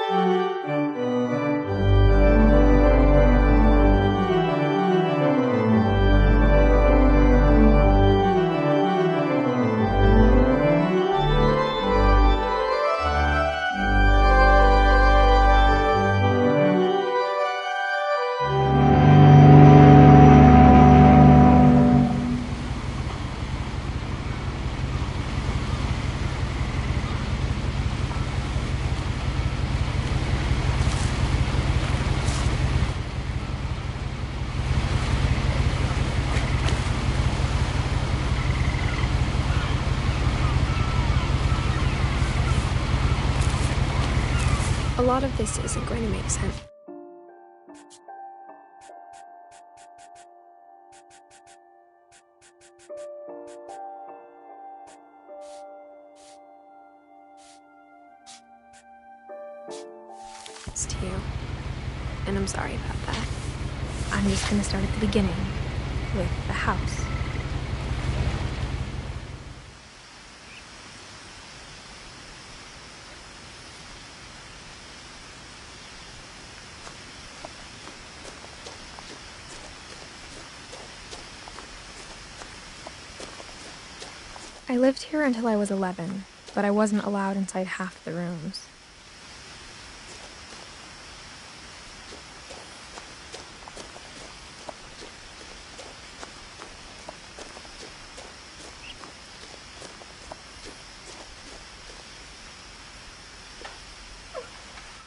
A lot of this isn't going to make sense. To you, and I'm sorry about that. I'm just gonna start at the beginning with the house. I lived here until I was 11, but I wasn't allowed inside half the rooms.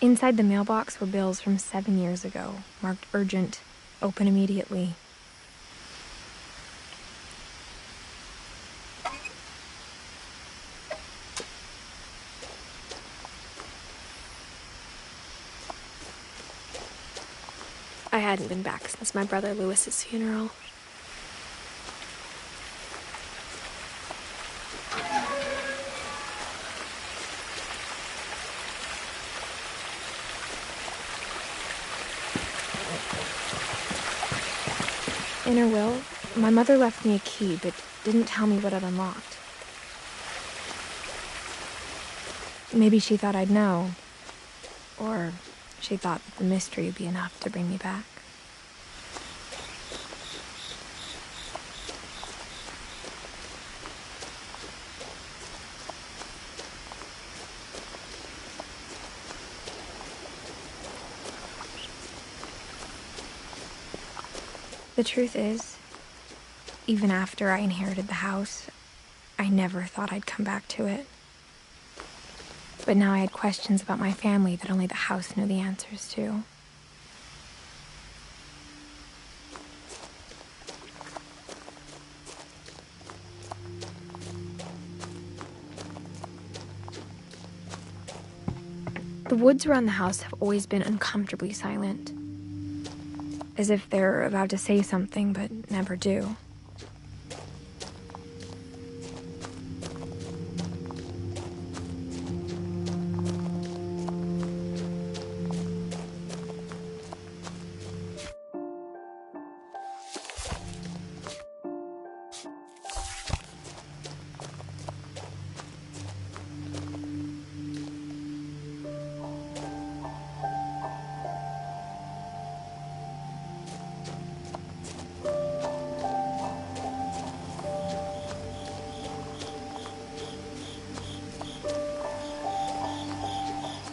Inside the mailbox were bills from 7 years ago, marked urgent, open immediately. I hadn't been back since my brother Lewis's funeral. In her will, my mother left me a key, but didn't tell me what it unlocked. Maybe she thought I'd know, or she thought that the mystery would be enough to bring me back. The truth is, even after I inherited the house, I never thought I'd come back to it. But now I had questions about my family that only the house knew the answers to. The woods around the house have always been uncomfortably silent, as if they're about to say something but never do.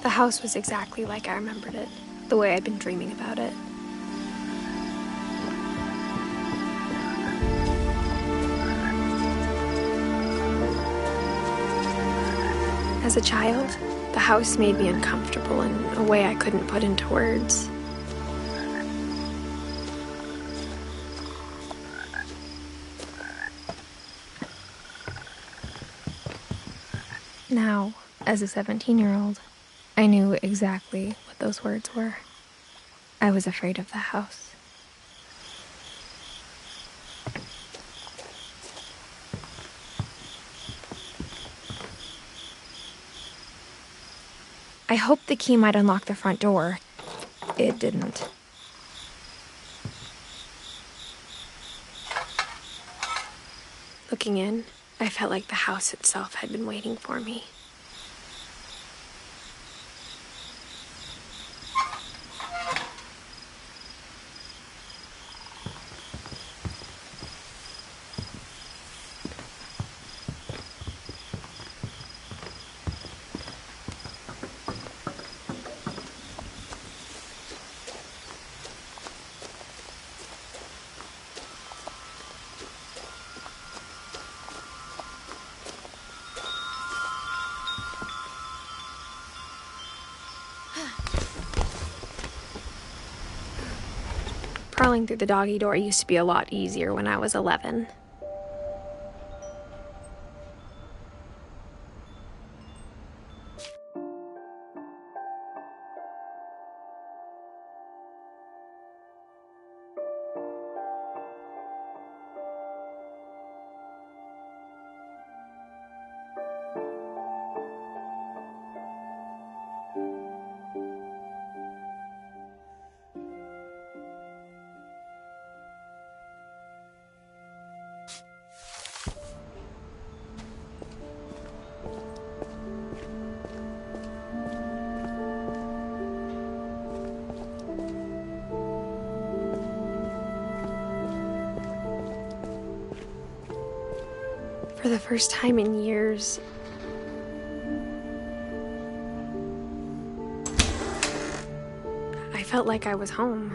The house was exactly like I remembered it, the way I'd been dreaming about it. As a child, the house made me uncomfortable in a way I couldn't put into words. Now, as a 17-year-old, I knew exactly what those words were. I was afraid of the house. I hoped the key might unlock the front door. It didn't. Looking in, I felt like the house itself had been waiting for me. Crawling through the doggy door used to be a lot easier when I was 11. For the first time in years, I felt like I was home.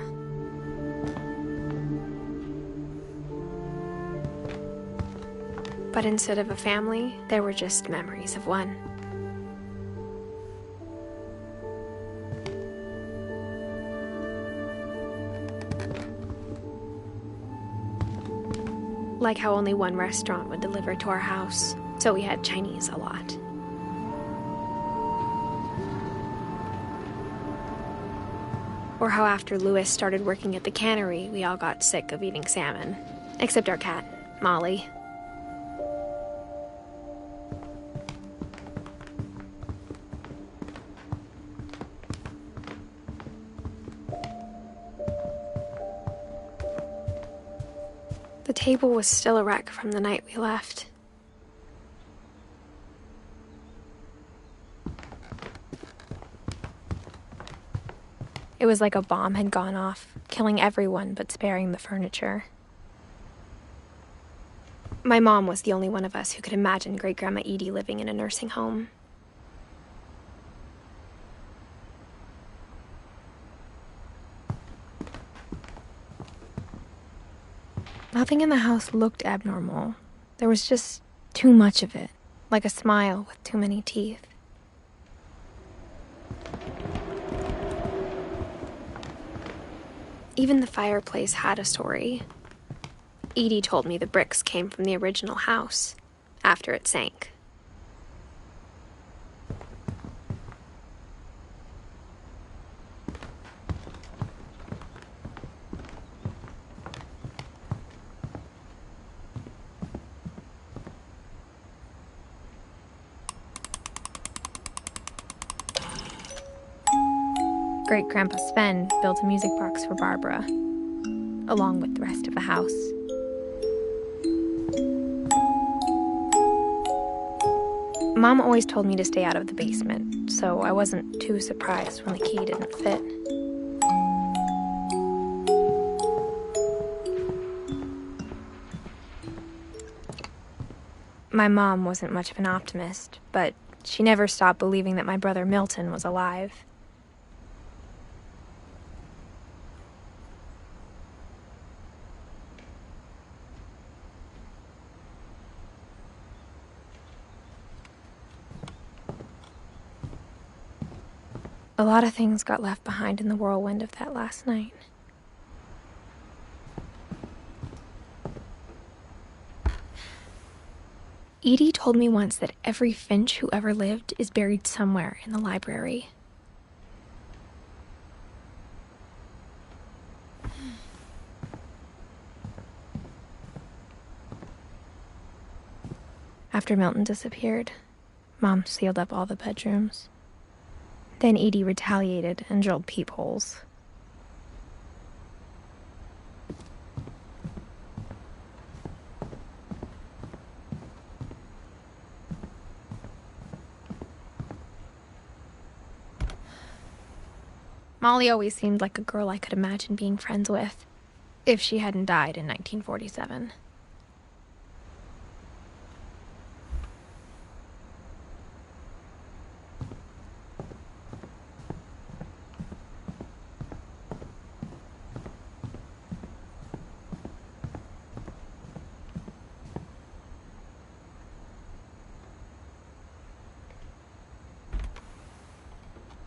But instead of a family, there were just memories of one. Like how only one restaurant would deliver to our house, so we had Chinese a lot. Or how after Louis started working at the cannery, we all got sick of eating salmon. Except our cat, Molly. The table was still a wreck from the night we left. It was like a bomb had gone off, killing everyone but sparing the furniture. My mom was the only one of us who could imagine Great-Grandma Edie living in a nursing home. Nothing in the house looked abnormal. There was just too much of it, like a smile with too many teeth. Even the fireplace had a story. Edie told me the bricks came from the original house, after it sank. Great-Grandpa Sven built a music box for Barbara, along with the rest of the house. Mom always told me to stay out of the basement, so I wasn't too surprised when the key didn't fit. My mom wasn't much of an optimist, but she never stopped believing that my brother Milton was alive. A lot of things got left behind in the whirlwind of that last night. Edie told me once that every Finch who ever lived is buried somewhere in the library. After Milton disappeared, Mom sealed up all the bedrooms. Then Edie retaliated and drilled peepholes. Molly always seemed like a girl I could imagine being friends with, if she hadn't died in 1947.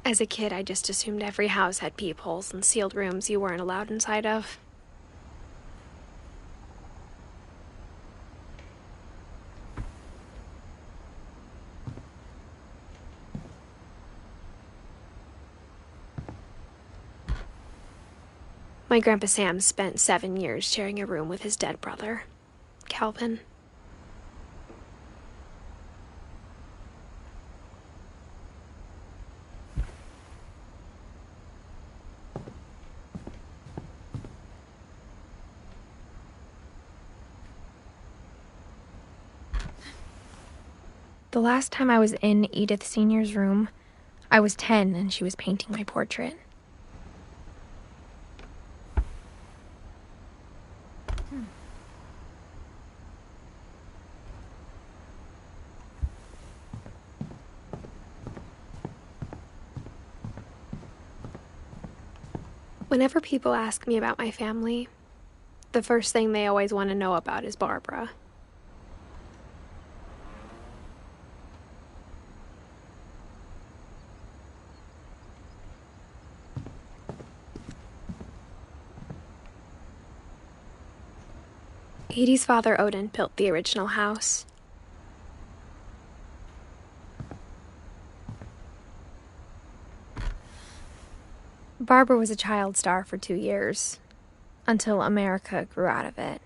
As a kid, I just assumed every house had peepholes and sealed rooms you weren't allowed inside of. My Grandpa Sam spent 7 years sharing a room with his dead brother, Calvin. The last time I was in Edith Sr.'s room, I was 10 and she was painting my portrait. Whenever people ask me about my family, the first thing they always want to know about is Barbara. Edie's father, Odin, built the original house. Barbara was a child star for 2 years, until America grew out of it.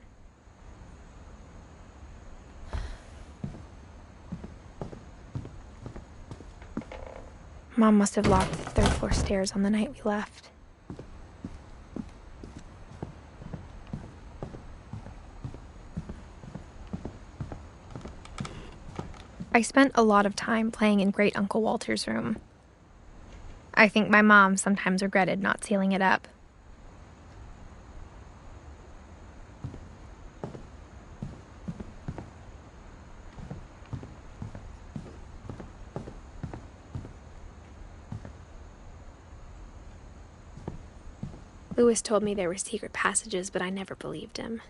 Mom must have locked the third floor stairs on the night we left. I spent a lot of time playing in Great Uncle Walter's room. I think my mom sometimes regretted not sealing it up. Lewis told me there were secret passages, but I never believed him.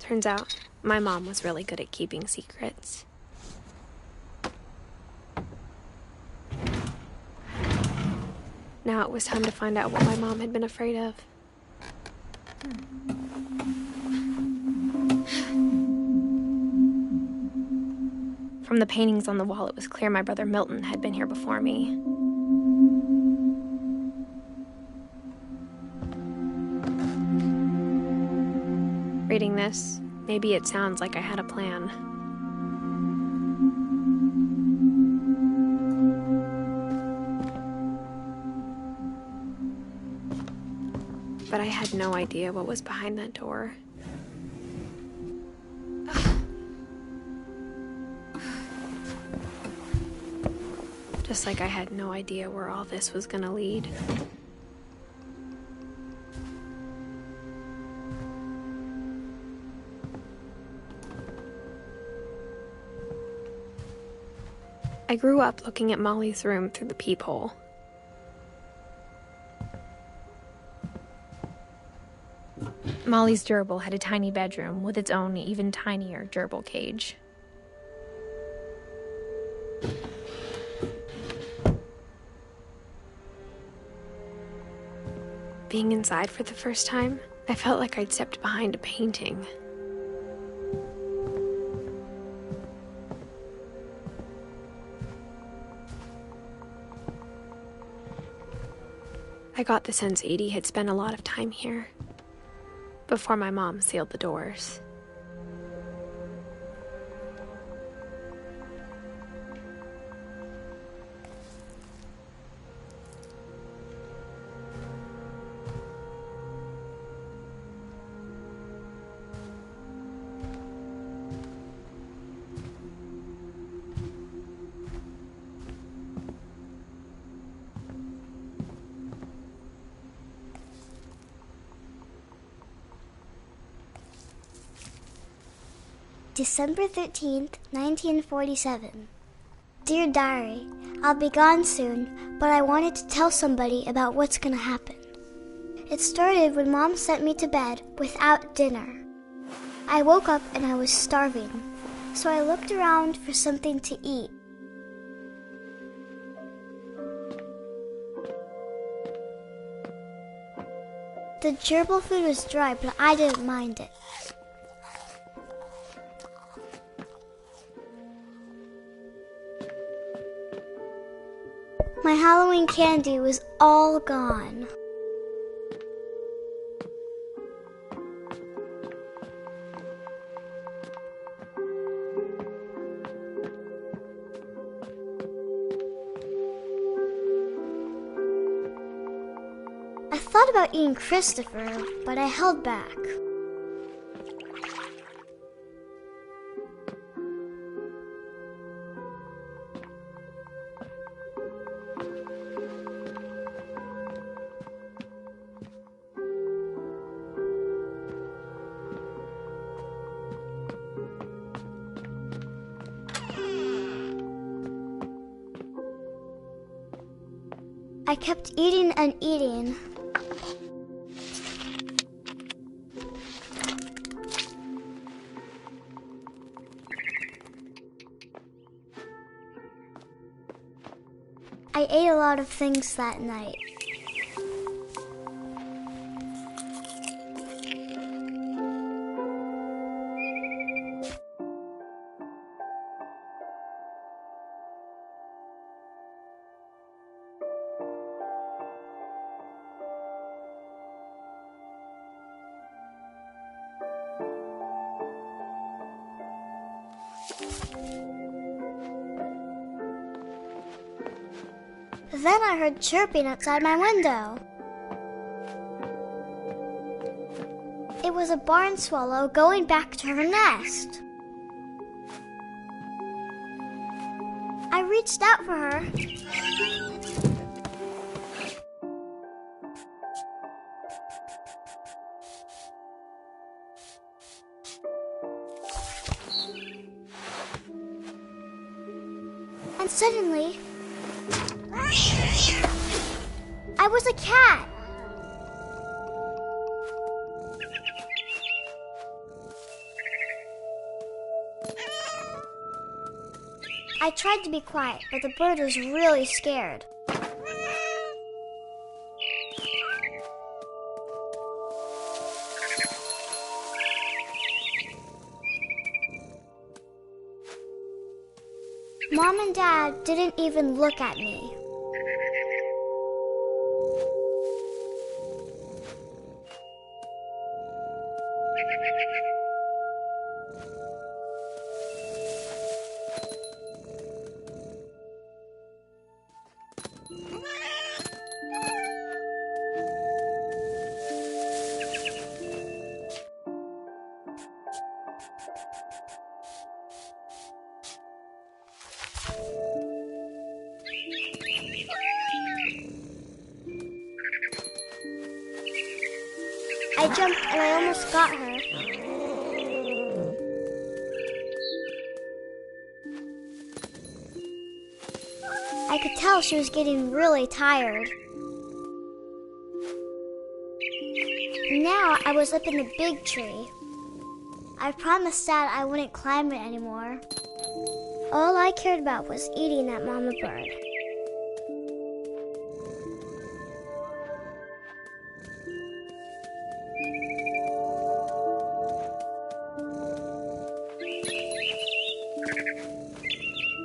Turns out, my mom was really good at keeping secrets. Now it was time to find out what my mom had been afraid of. From the paintings on the wall, it was clear my brother Milton had been here before me. Reading this, maybe it sounds like I had a plan. But I had no idea what was behind that door. Just like I had no idea where all this was gonna lead. I grew up looking at Molly's room through the peephole. Molly's gerbil had a tiny bedroom with its own even tinier gerbil cage. Being inside for the first time, I felt like I'd stepped behind a painting. I got the sense Edie had spent a lot of time here, before my mom sealed the doors. December 13th, 1947. Dear Diary, I'll be gone soon, but I wanted to tell somebody about what's gonna happen. It started when Mom sent me to bed without dinner. I woke up and I was starving, so I looked around for something to eat. The gerbil food was dry, but I didn't mind it. My Halloween candy was all gone. I thought about eating Christopher, but I held back. I kept eating and eating. I ate a lot of things that night. Then I heard chirping outside my window. It was a barn swallow going back to her nest. I reached out for her. And suddenly, I was a cat. I tried to be quiet, but the bird was really scared. Mom and Dad didn't even look at me. I jumped and I almost got her. I could tell she was getting really tired. Now I was up in the big tree. I promised Dad I wouldn't climb it anymore. All I cared about was eating that mama bird.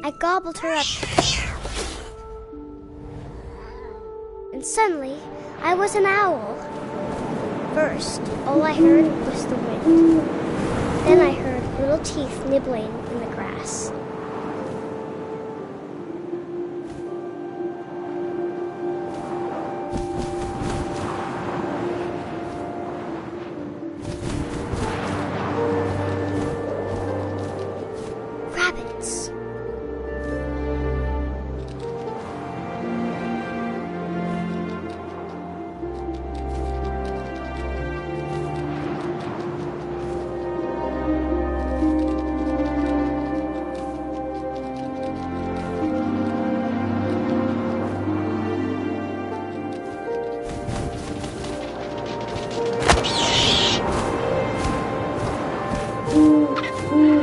I gobbled her up. And suddenly, I was an owl. First, all I heard was the wind. Then I heard little teeth nibbling in the grass. Rabbits.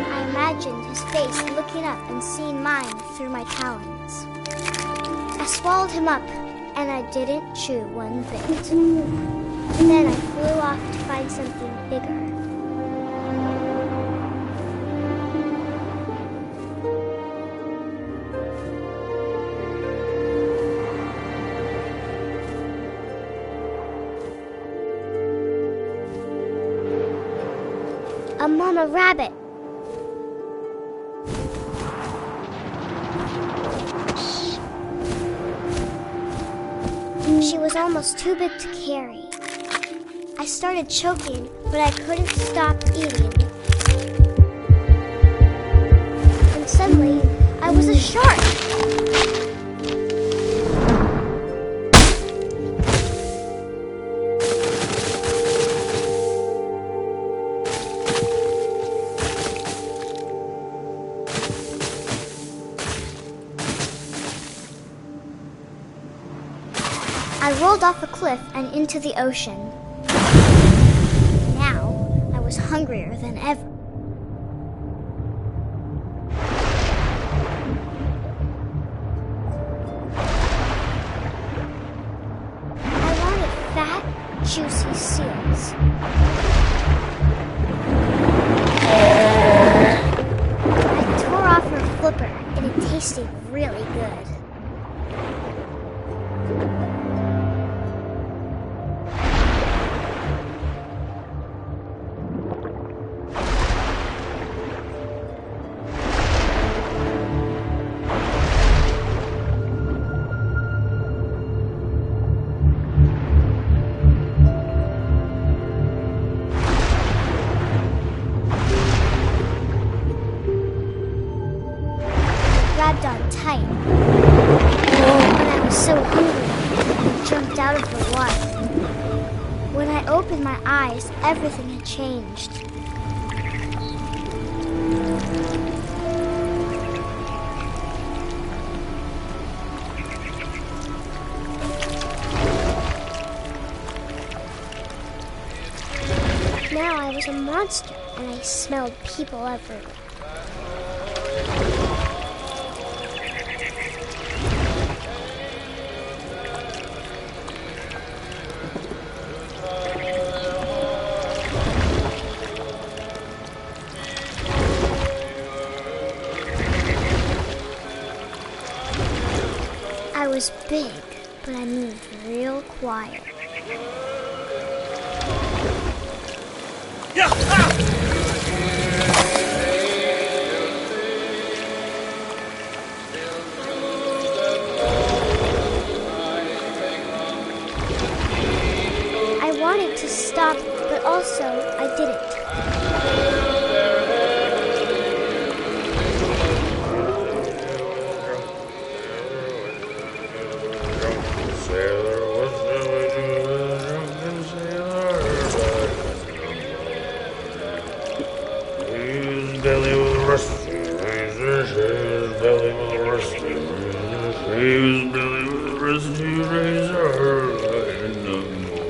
I imagined his face looking up and seeing mine through my talons. I swallowed him up, and I didn't chew one bit. Then I flew off to find something bigger. A mama rabbit. She was almost too big to carry. I started choking, but I couldn't stop eating. And suddenly, I was a shark. I rolled off a cliff and into the ocean. Now, I was hungrier than ever. I wanted fat, juicy seals. I tore off her flipper, and it tasted really good. Grabbed on tight. But I was so hungry, I jumped out of the water. When I opened my eyes, everything had changed. Now I was a monster, and I smelled people everywhere. I was big, but I moved real quiet. I wanted to stop, but also I didn't. Belly was rusty razor, his belly was rusty razor, his belly was rusty razor, and no more.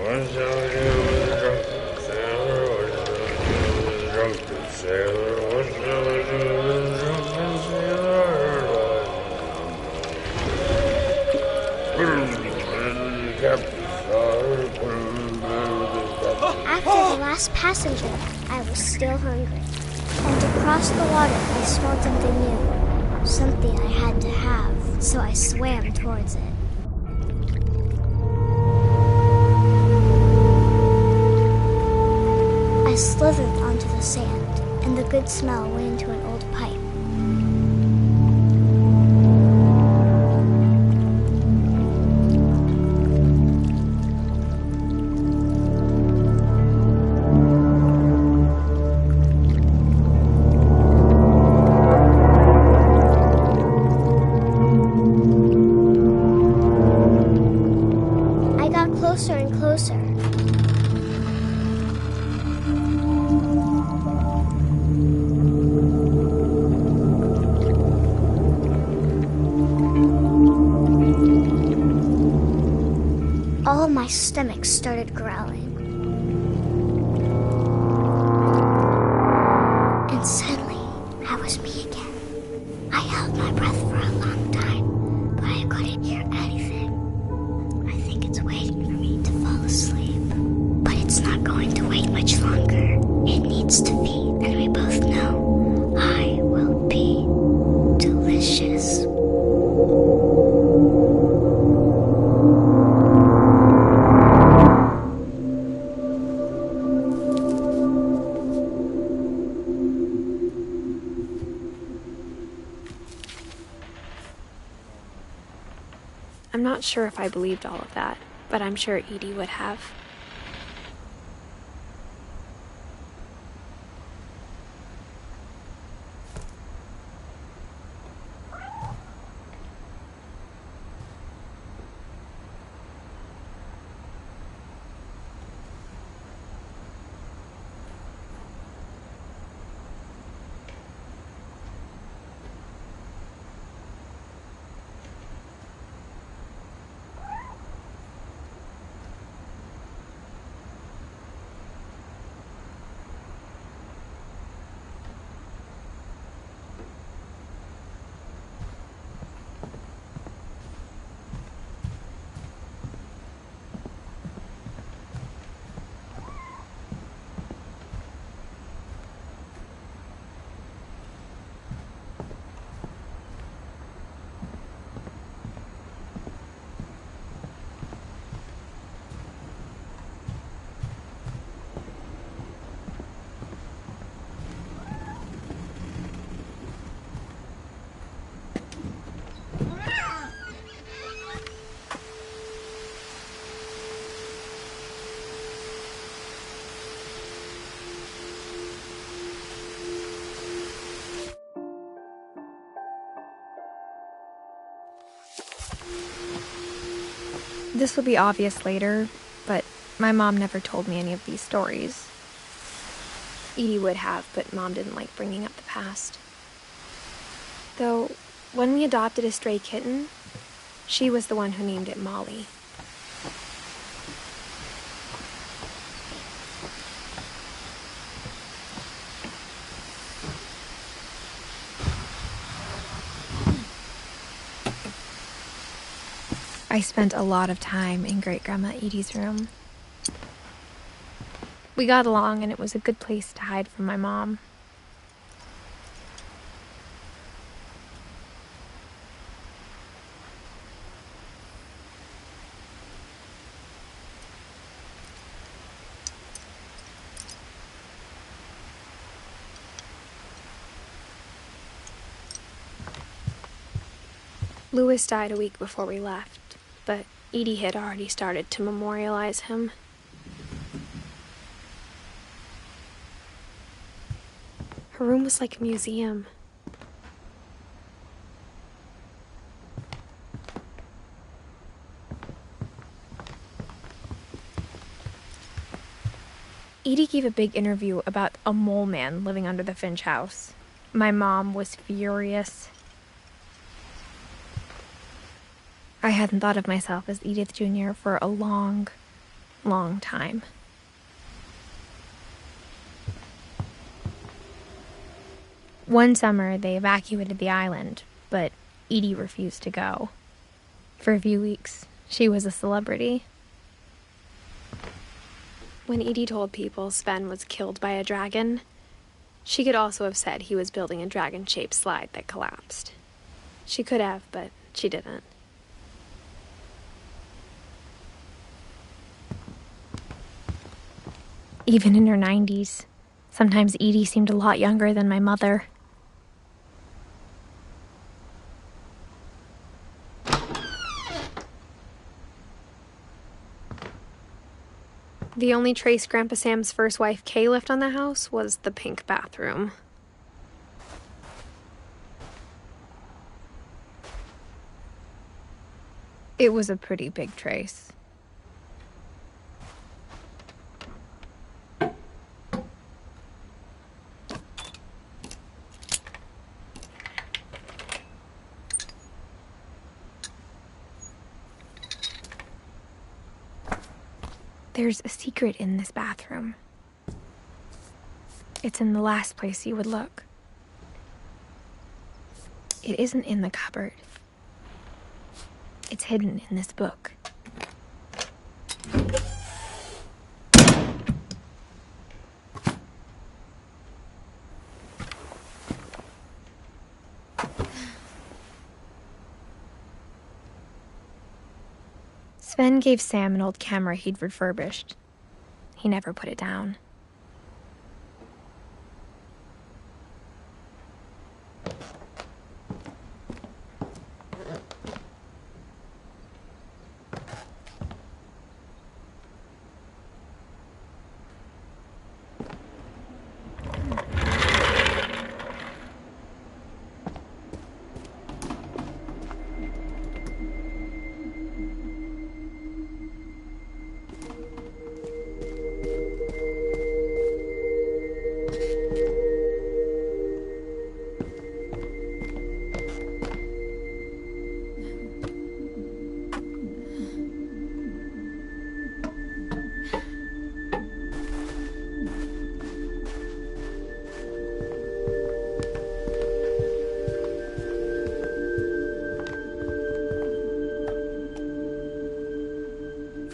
What shall we do with a drunken sailor? What shall we do with a drunken sailor? What shall we do with a drunken sailor? After the last passenger, I was still hungry. And across the water, I smelled something new. Something I had to have, so I swam towards it. I slithered onto the sand, and the good smell went into an old pipe. Closer and closer. All my stomach started growling. And suddenly, I was me again. I held my breath for a long time, but I couldn't hear anything. I think it's waiting for me to fall asleep. But it's not going to wait much longer. It needs to feed, and we both know I will be delicious. I'm not sure if I believed all of that, but I'm sure Edie would have. This will be obvious later, but my mom never told me any of these stories. Edie would have, but Mom didn't like bringing up the past. Though, when we adopted a stray kitten, she was the one who named it Molly. I spent a lot of time in Great-Grandma Edie's room. We got along, and it was a good place to hide from my mom. Louis died a week before we left, but Edie had already started to memorialize him. Her room was like a museum. Edie gave a big interview about a mole man living under the Finch house. My mom was furious. I hadn't thought of myself as Edith Jr. for a long, long time. One summer, they evacuated the island, but Edie refused to go. For a few weeks, she was a celebrity. When Edie told people Sven was killed by a dragon, she could also have said he was building a dragon-shaped slide that collapsed. She could have, but she didn't. Even in her 90s, sometimes Edie seemed a lot younger than my mother. The only trace Grandpa Sam's first wife, Kay, left on the house was the pink bathroom. It was a pretty big trace. There's a secret in this bathroom. It's in the last place you would look. It isn't in the cupboard. It's hidden in this book. Sven gave Sam an old camera he'd refurbished. He never put it down.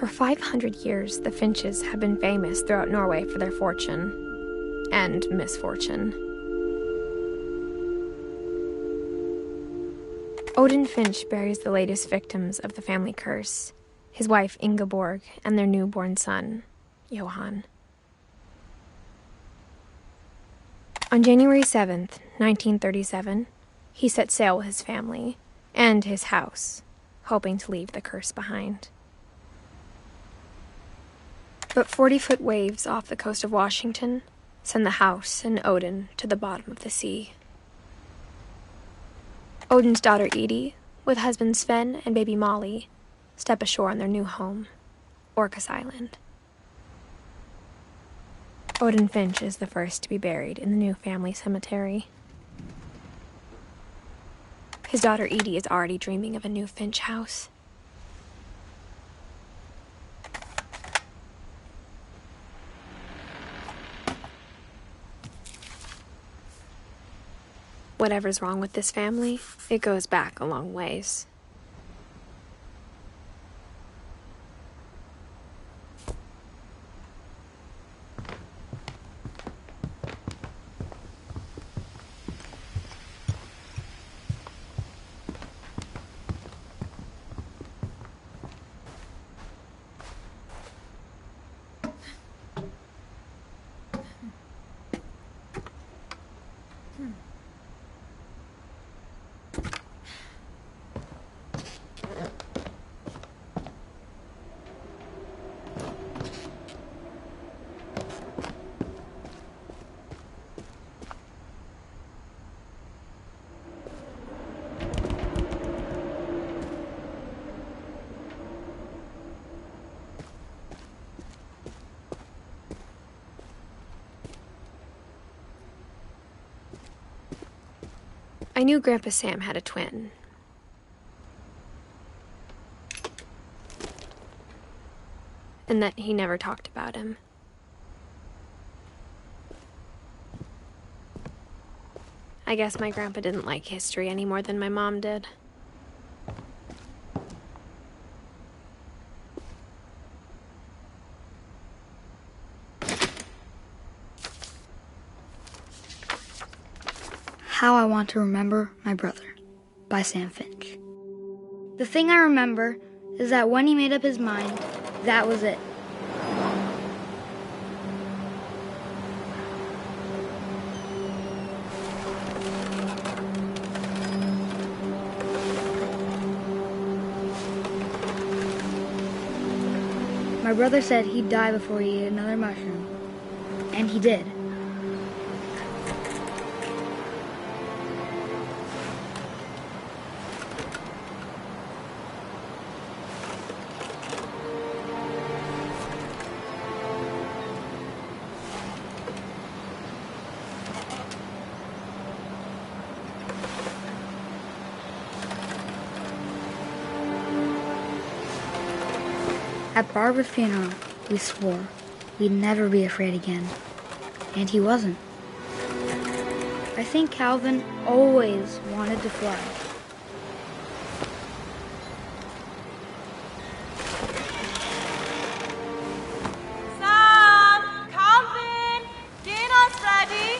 For 500 years, the Finches have been famous throughout Norway for their fortune and misfortune. Odin Finch buries the latest victims of the family curse, his wife Ingeborg and their newborn son, Johan. On January 7th, 1937, he set sail with his family and his house, hoping to leave the curse behind. But 40-foot waves off the coast of Washington send the house and Odin to the bottom of the sea. Odin's daughter Edith, with husband Sven and baby Molly, step ashore on their new home, Orcas Island. Odin Finch is the first to be buried in the new family cemetery. His daughter Edith is already dreaming of a new Finch house. Whatever's wrong with this family, it goes back a long ways. I knew Grandpa Sam had a twin. And that he never talked about him. I guess my grandpa didn't like history any more than my mom did. How I Want to Remember My Brother by Sam Finch. The thing I remember is that when he made up his mind, that was it. My brother said he'd die before he ate another mushroom, and he did. At Barbara's funeral, we swore we'd never be afraid again, and he wasn't. I think Calvin always wanted to fly. Sam! Calvin! Dinner's ready!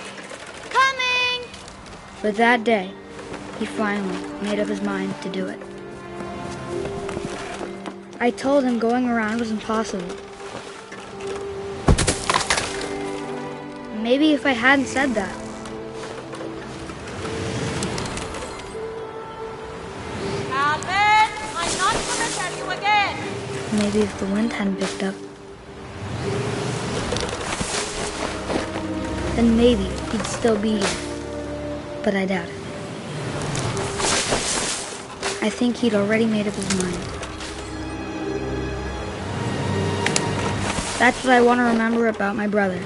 Coming! But that day, he finally made up his mind to do it. I told him going around was impossible. Maybe if I hadn't said that. Calvin! I'm not gonna tell you again! Maybe if the wind hadn't picked up. Then maybe he'd still be here. But I doubt it. I think he'd already made up his mind. That's what I want to remember about my brother.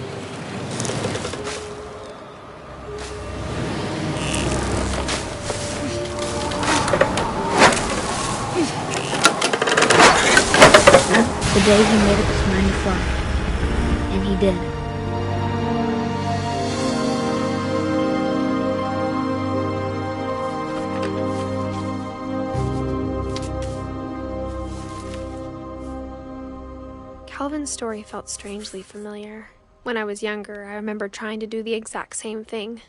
The day he made up his mind to fly. And he did. Calvin's story felt strangely familiar. When I was younger, I remember trying to do the exact same thing.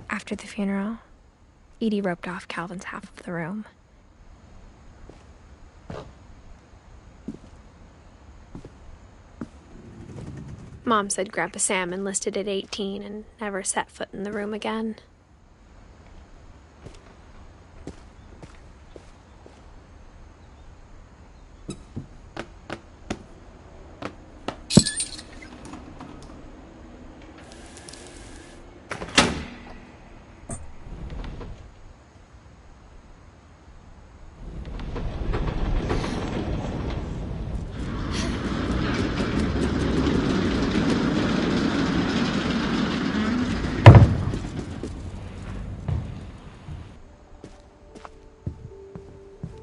After the funeral, Edie roped off Calvin's half of the room. Mom said Grandpa Sam enlisted at 18 and never set foot in the room again.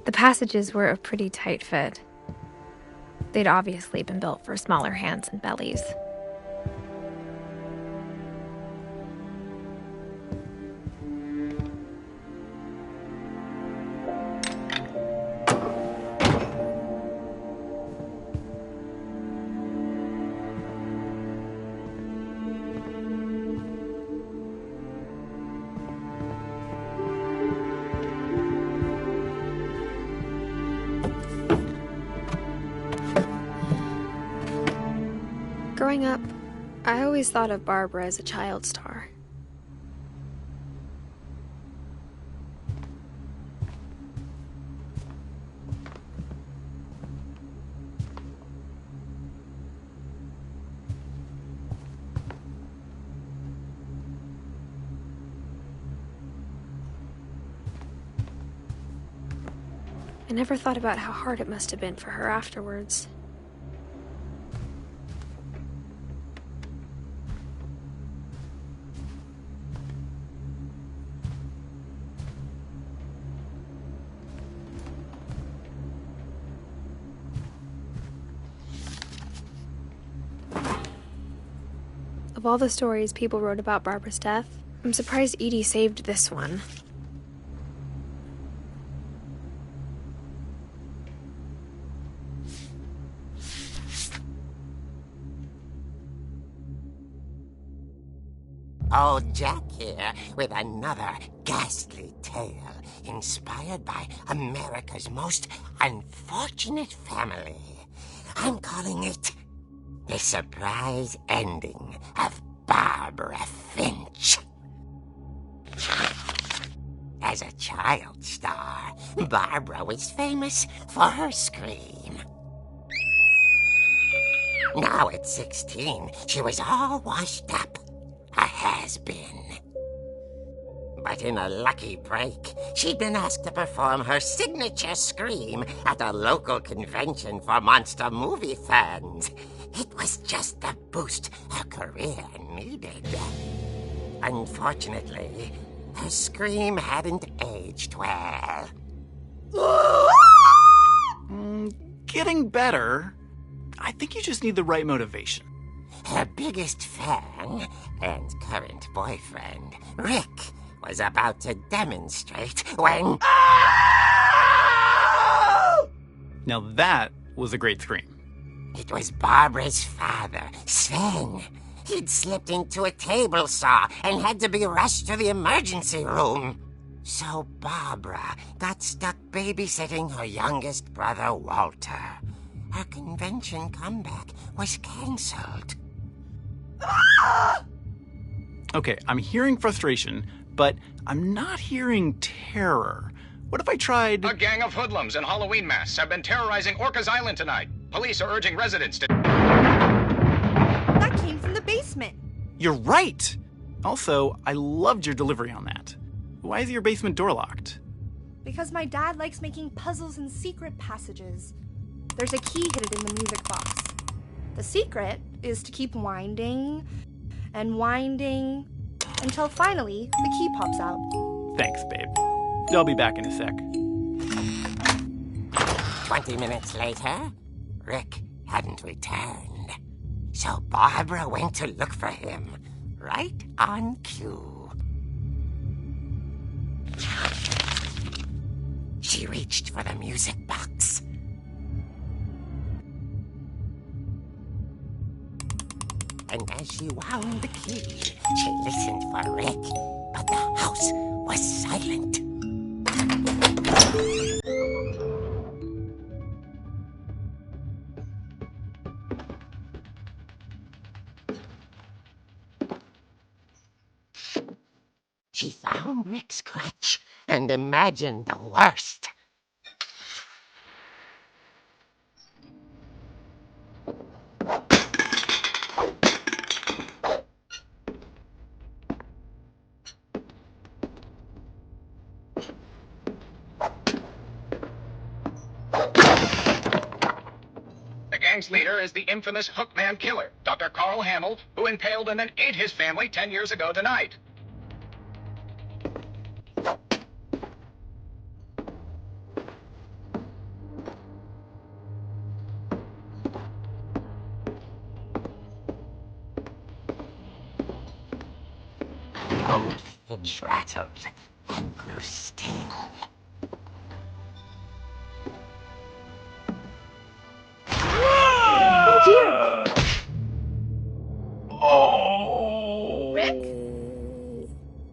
The passages were a pretty tight fit. They'd obviously been built for smaller hands and bellies. Growing up, I always thought of Barbara as a child star. I never thought about how hard it must have been for her afterwards. Of all the stories people wrote about Barbara's death, I'm surprised Edie saved this one. Old Jack here with another ghastly tale inspired by America's most unfortunate family. I'm calling it The Surprise Ending of Barbara Finch. As a child star, Barbara was famous for her scream. Now at 16, she was all washed up. A has-been. But in a lucky break, she'd been asked to perform her signature scream at a local convention for monster movie fans. It was just the boost her career needed. Unfortunately, her scream hadn't aged well. Getting better. I think you just need the right motivation. Her biggest fan and current boyfriend, Rick, was about to demonstrate when... Now that was a great scream. It was Barbara's father, Sven. He'd slipped into a table saw and had to be rushed to the emergency room. So Barbara got stuck babysitting her youngest brother, Walter. Her convention comeback was cancelled. Okay, I'm hearing frustration, but I'm not hearing terror. What if I tried... A gang of hoodlums in Halloween masks have been terrorizing Orcas Island tonight. Police are urging residents to... That came from the basement. You're right! Also, I loved your delivery on that. Why is your basement door locked? Because my dad likes making puzzles and secret passages. There's a key hidden in the music box. The secret is to keep winding and winding until finally the key pops out. Thanks, babe. I'll be back in a sec. 20 minutes later, Rick hadn't returned. So Barbara went to look for him, right on cue. She reached for the music box. And as she wound the key, she listened for Rick, but the house was silent. She found Rick's crutch and imagined the worst. The gang's leader is the infamous Hookman killer, Dr. Carl Hamill, who impaled and then ate his family 10 years ago tonight. Old Finch rattled and grew still.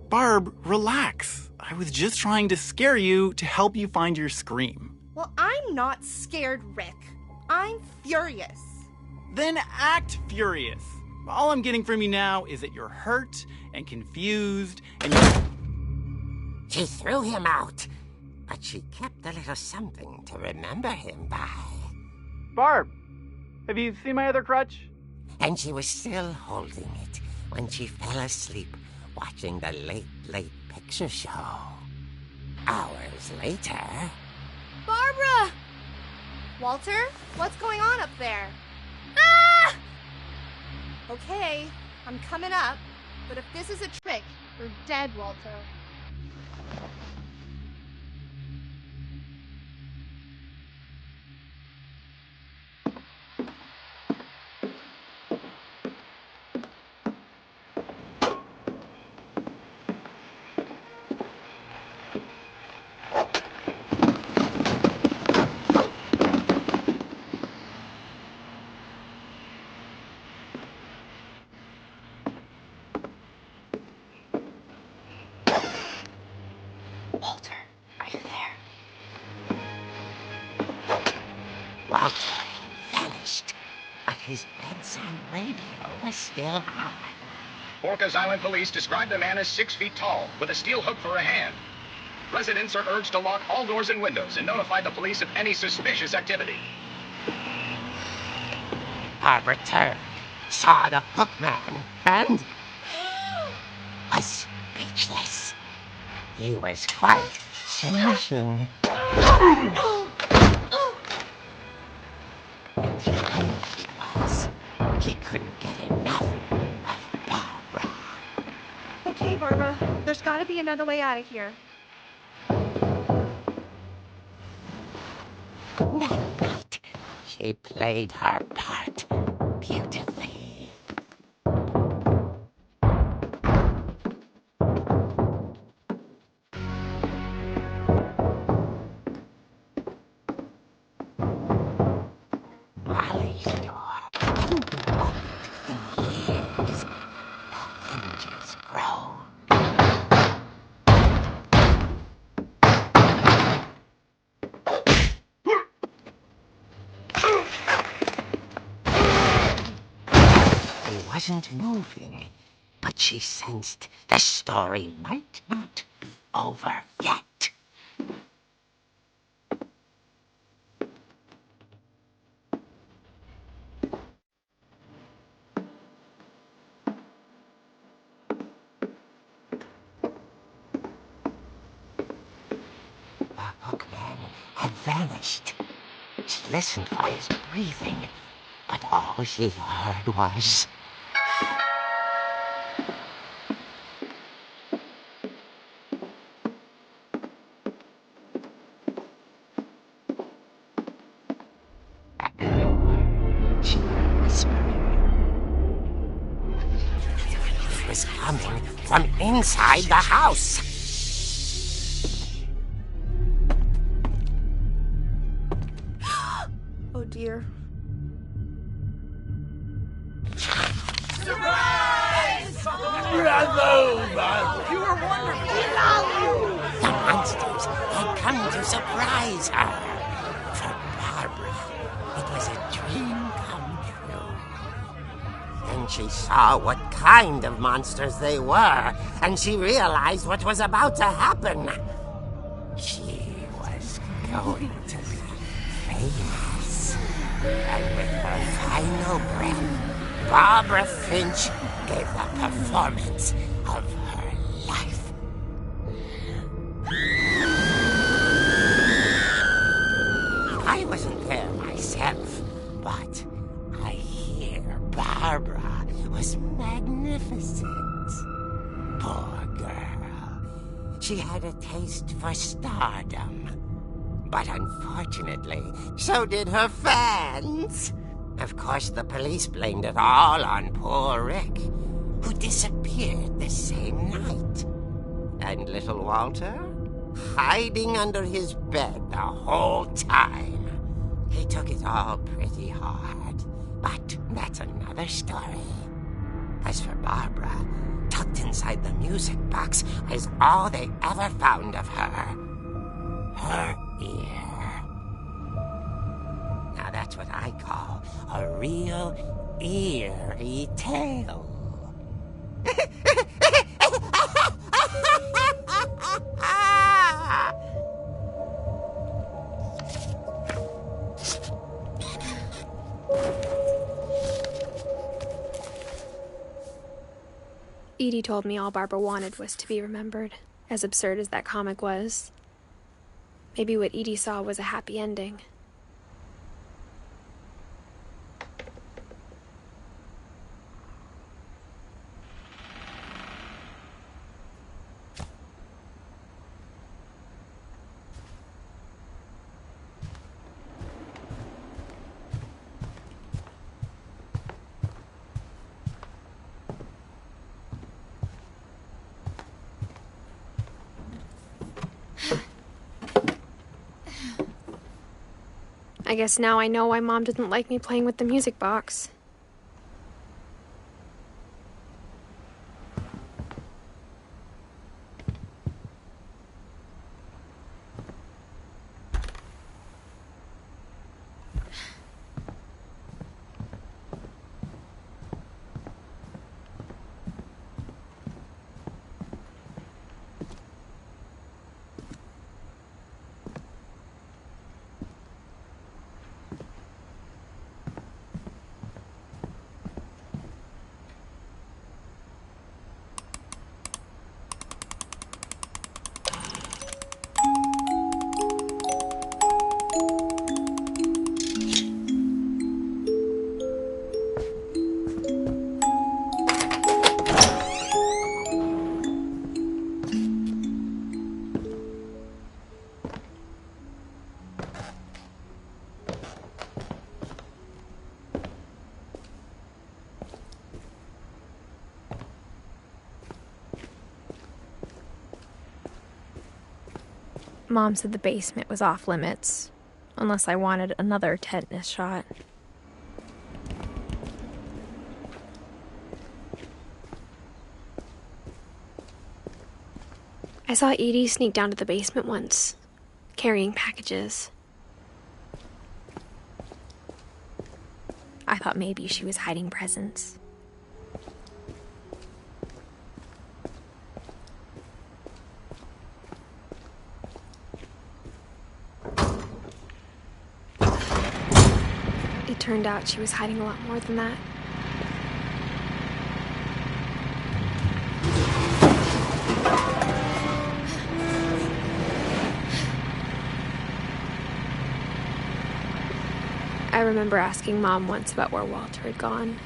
Barb, relax. I was just trying to scare you to help you find your scream. Well, I'm not scared, Rick. I'm furious. Then act furious. All I'm getting from you now is that you're hurt and confused and She threw him out, but she kept a little something to remember him by. Barb, have you seen my other crutch? And she was still holding it when she fell asleep watching the Late Picture Show. Hours later... Barbara! Walter, what's going on up there? Ah! Okay, I'm coming up, but if this is a trick, you're dead, Walter. Walter, are you there? Walter vanished, but his bedside radio was still on. Orcas Island police describe the man as 6 feet tall, with a steel hook for a hand. Residents are urged to lock all doors and windows and notify the police of any suspicious activity. Barbara turned, saw the hookman, and was speechless. He was quite smashing. He couldn't get enough of Barbara. Okay, Barbara, there's gotta be another way out of here. That night, she played her part beautifully. Molly's door hadn't been opened in years. The hinges grow. He wasn't moving, but she sensed the story might not be over yet. The hookman had vanished. She listened for his breathing, but all she heard was... She was whispering. coming from inside the house. Oh dear. Surprise! Bravo, Barbara! You were wonderful! We love you! The monsters had come to surprise her. For Barbara, it was a dream come true. Then she saw what kind of monsters they were, and she realized what was about to happen. She was going to be famous. And with her final breath, Barbara Finch gave the performance of her life. I wasn't there myself, but I hear Barbara was magnificent. Poor girl. She had a taste for stardom. But unfortunately, so did her fans. Of course, the police blamed it all on poor Rick, who disappeared the same night. And little Walter, hiding under his bed the whole time. He took it all pretty hard, but that's another story. As for Barbara, tucked inside the music box is all they ever found of her. Her ear. Now that's what I call a real eerie tale. Edie told me all Barbara wanted was to be remembered, as absurd as that comic was. Maybe what Edie saw was a happy ending. I guess now I know why Mom didn't like me playing with the music box. Mom said the basement was off limits, unless I wanted another tetanus shot. I saw Edie sneak down to the basement once, carrying packages. I thought maybe she was hiding presents. It turned out she was hiding a lot more than that. I remember asking Mom once about where Walter had gone.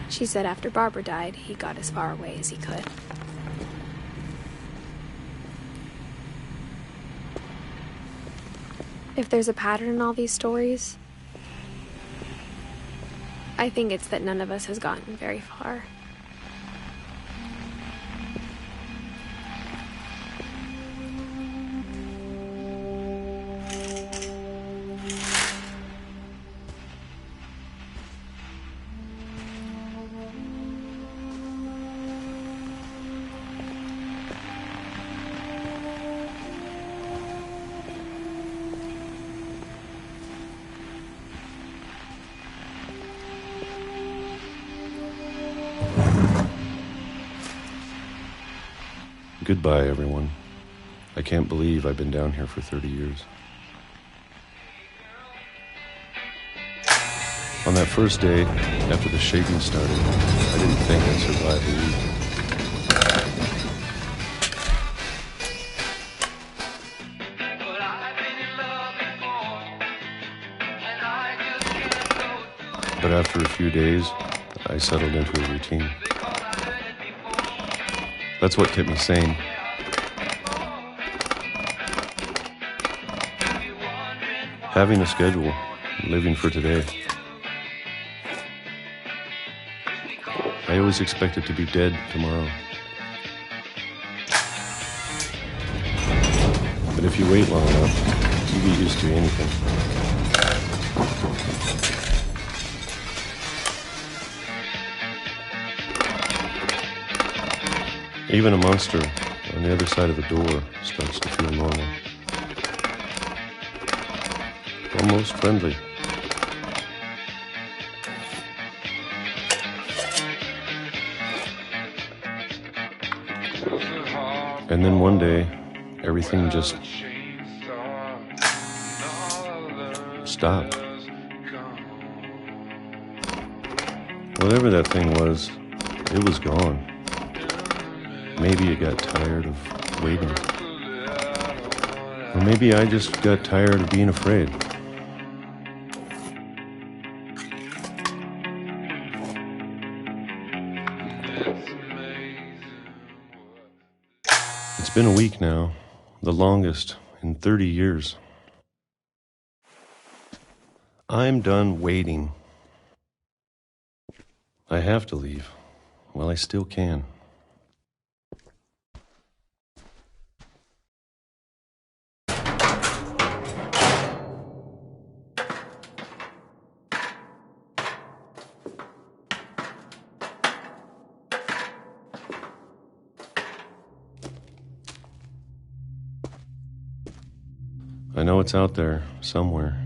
She said after Barbara died, he got as far away as he could. If there's a pattern in all these stories, I think it's that none of us has gotten very far. Goodbye, everyone. I can't believe I've been down here for 30 years. On that first day, after the shaking started, I didn't think I'd survive a week. But after a few days, I settled into a routine. That's what kept me sane. Having a schedule, living for today. I always expected to be dead tomorrow. But if you wait long enough, you get used to anything. Even a monster on the other side of the door starts to feel normal. Almost friendly. And then one day, everything just stopped. Whatever that thing was, it was gone. Maybe it got tired of waiting. Or maybe I just got tired of being afraid. It's been a week now, the longest in 30 years. I'm done waiting. I have to leave while I still can. I know it's out there, somewhere.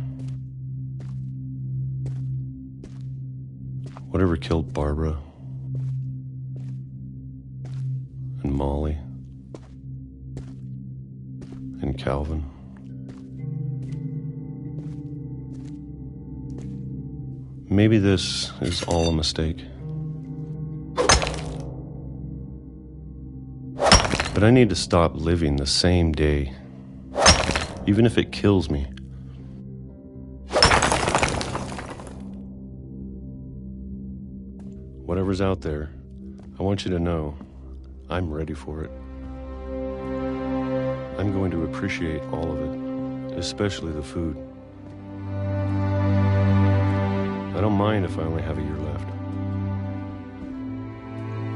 Whatever killed Barbara and Molly and Calvin. Maybe this is all a mistake. But I need to stop living the same day. Even if it kills me. Whatever's out there, I want you to know I'm ready for it. I'm going to appreciate all of it, especially the food. I don't mind if I only have a year left.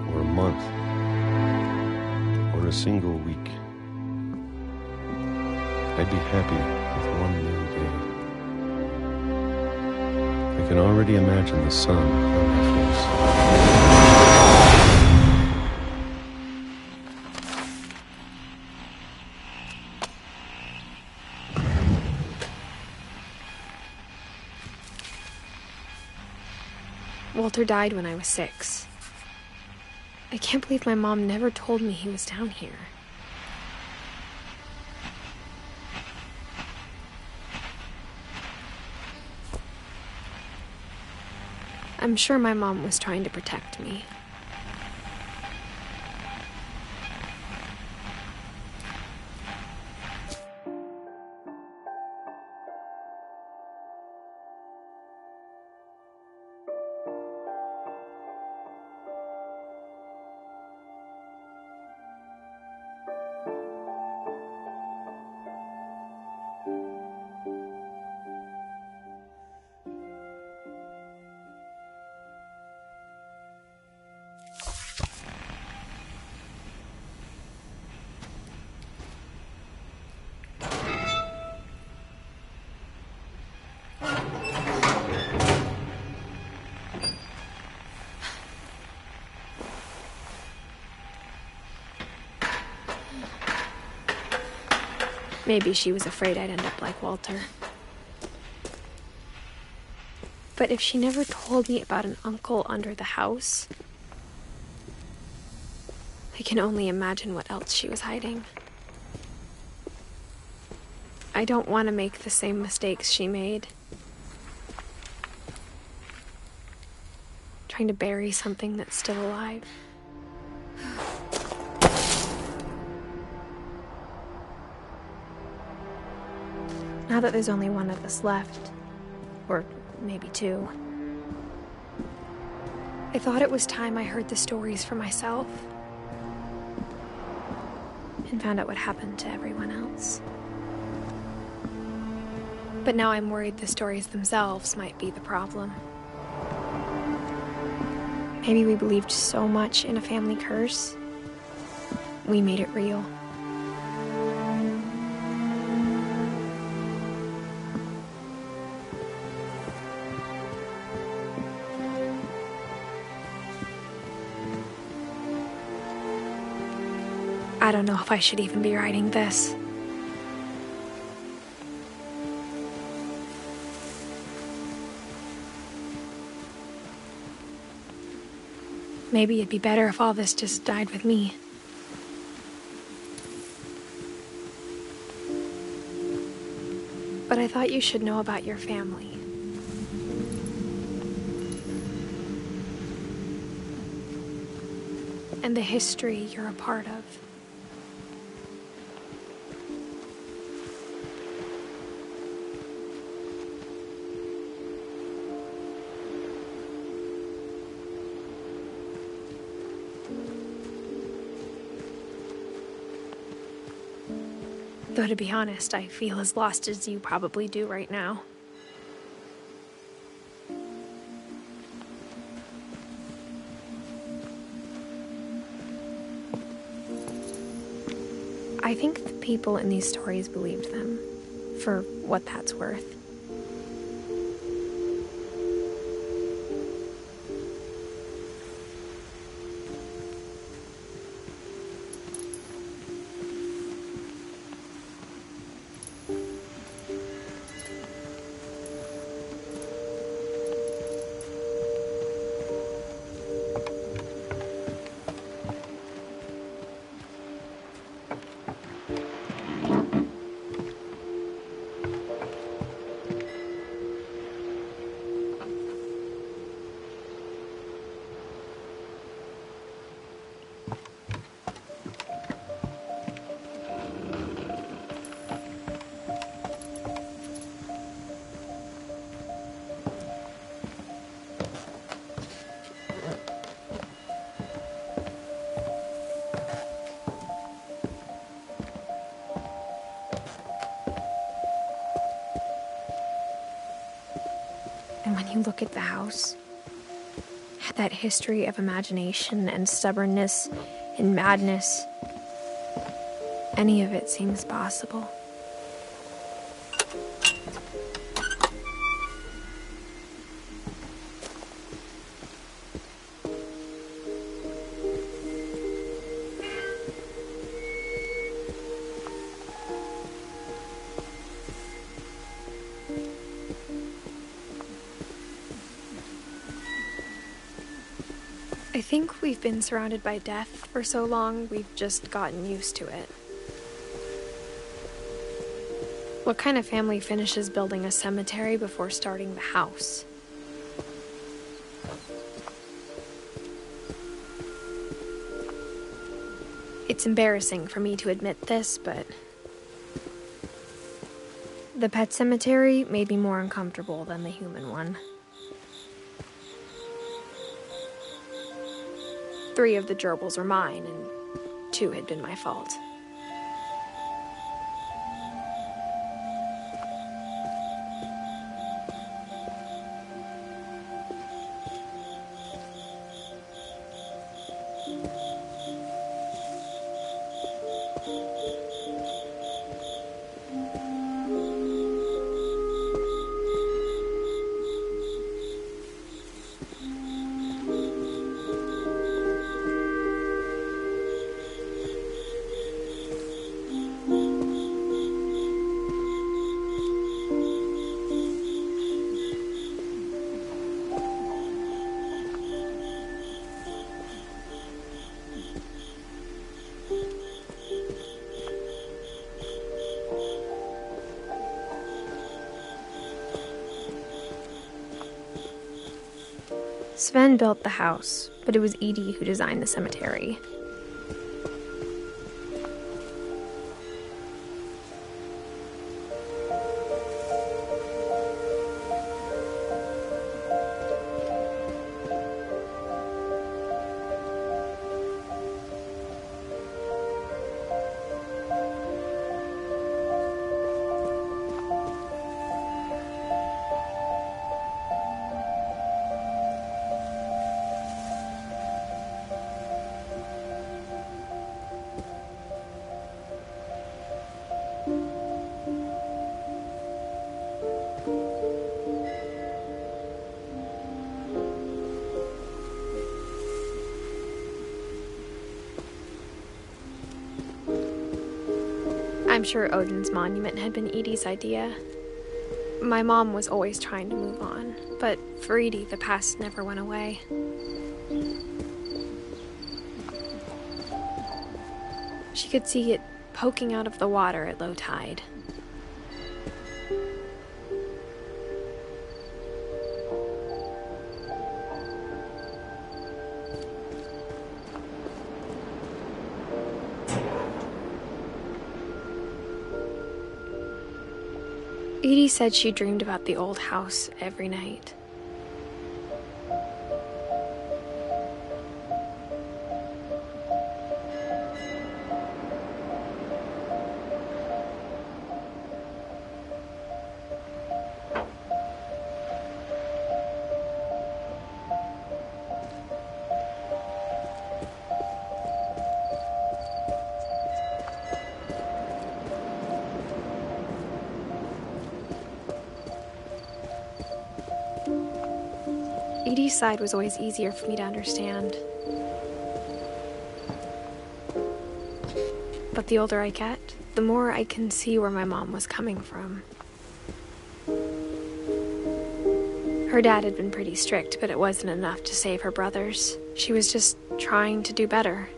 Or a month. Or a single week. I'd be happy with one new day. I can already imagine the sun on my face. Walter died when I was 6. I can't believe my mom never told me he was down here. I'm sure my mom was trying to protect me. Maybe she was afraid I'd end up like Walter. But if she never told me about an uncle under the house, I can only imagine what else she was hiding. I don't want to make the same mistakes she made. Trying to bury something that's still alive. Now that there's only one of us left, or maybe two, I thought it was time I heard the stories for myself and found out what happened to everyone else. But now I'm worried the stories themselves might be the problem. Maybe we believed so much in a family curse, we made it real. I don't know if I should even be writing this. Maybe it'd be better if all this just died with me. But I thought you should know about your family. And the history you're a part of. Though to be honest, I feel as lost as you probably do right now. I think the people in these stories believed them, for what that's worth. And when you look at the house, that history of imagination and stubbornness and madness, any of it seems possible. I think we've been surrounded by death for so long, we've just gotten used to it. What kind of family finishes building a cemetery before starting the house? It's embarrassing for me to admit this, but the pet cemetery made me more uncomfortable than the human one. 3 of the gerbils were mine, and 2 had been my fault. Sven built the house, but it was Edie who designed the cemetery. I'm sure Odin's monument had been Edie's idea. My mom was always trying to move on, but for Edie, the past never went away. She could see it poking out of the water at low tide. Edie said she dreamed about the old house every night. Edie's side was always easier for me to understand. But the older I get, the more I can see where my mom was coming from. Her dad had been pretty strict, but it wasn't enough to save her brothers. She was just trying to do better.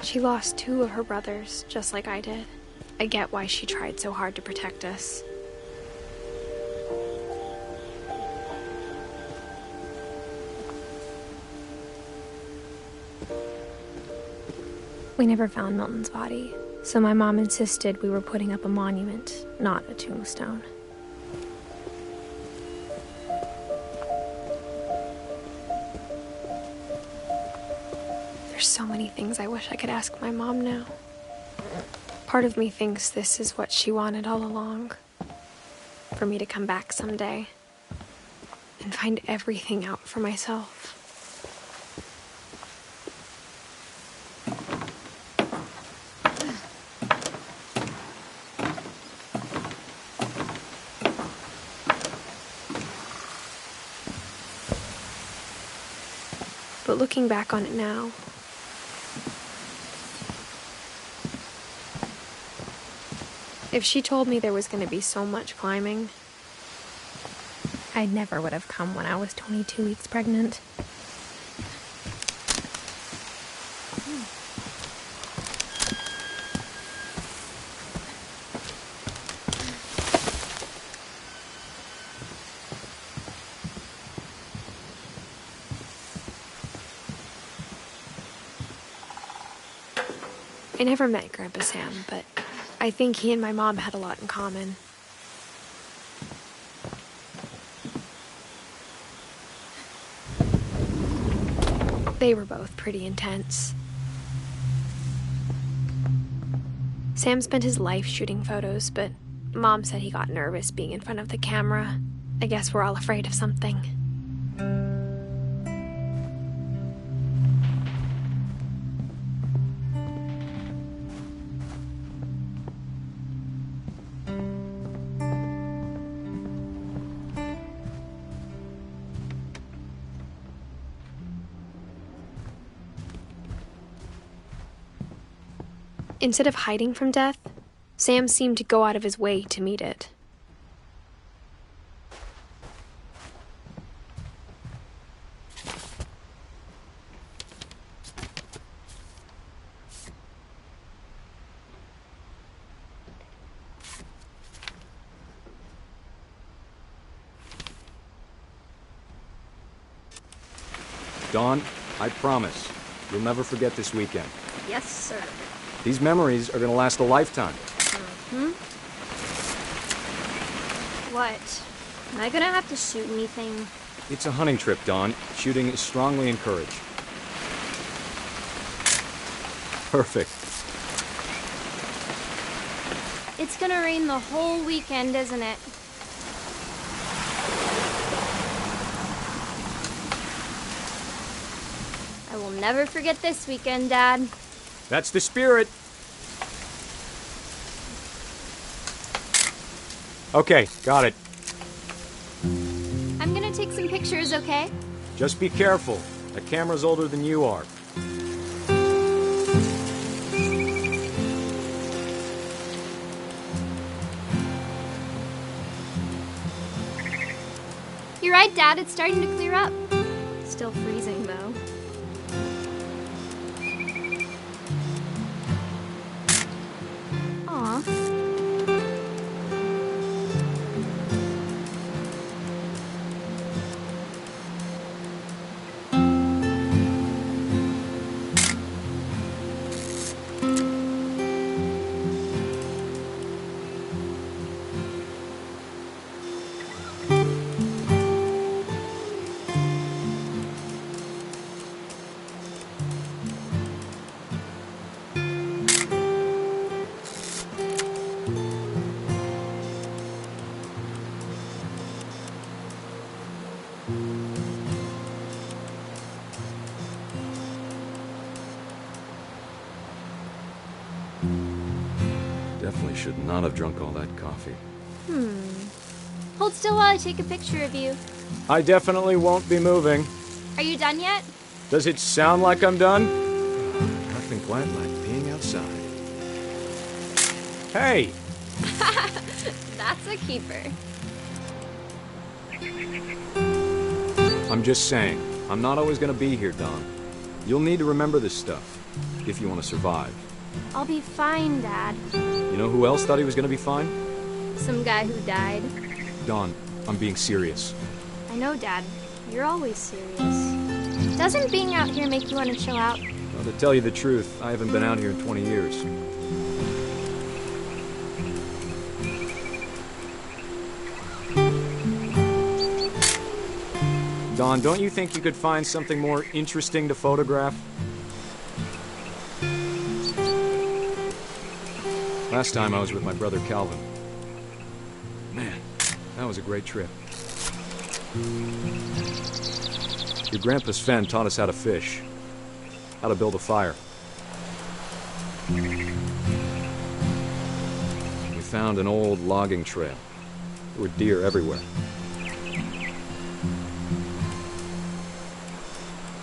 She lost 2 of her brothers, just like I did. I get why she tried so hard to protect us. We never found Milton's body, so my mom insisted we were putting up a monument, not a tombstone. There's so many things I wish I could ask my mom now. Part of me thinks this is what she wanted all along. For me to come back someday and find everything out for myself. But looking back on it now, if she told me there was going to be so much climbing, I never would have come when I was 22 weeks pregnant. I never met Grandpa Sam, but I think he and my mom had a lot in common. They were both pretty intense. Sam spent his life shooting photos, but Mom said he got nervous being in front of the camera. I guess we're all afraid of something. Instead of hiding from death, Sam seemed to go out of his way to meet it. Dawn, I promise, you'll never forget this weekend. Yes, sir. These memories are gonna last a lifetime. What? Am I gonna have to shoot anything? It's a hunting trip, Dawn. Shooting is strongly encouraged. Perfect. It's gonna rain the whole weekend, isn't it? I will never forget this weekend, Dad. That's the spirit. Okay, got it. I'm gonna take some pictures, okay? Just be careful. That camera's older than you are. You're right, Dad. It's starting to clear up. Still freezing, though. Aw. Definitely should not have drunk all that coffee. Hold still while I take a picture of you. I definitely won't be moving. Are you done yet? Does it sound like I'm done? Nothing quite like being outside. Hey! That's a keeper. I'm just saying, I'm not always gonna be here, Don. You'll need to remember this stuff, if you want to survive. I'll be fine, Dad. You know who else thought he was gonna be fine? Some guy who died. Don, I'm being serious. I know, Dad. You're always serious. Doesn't being out here make you want to chill out? Well, to tell you the truth, I haven't been out here in 20 years. Don, don't you think you could find something more interesting to photograph? Last time I was with my brother Calvin. Man, that was a great trip. Your grandpa Sven taught us how to fish, how to build a fire. We found an old logging trail. There were deer everywhere.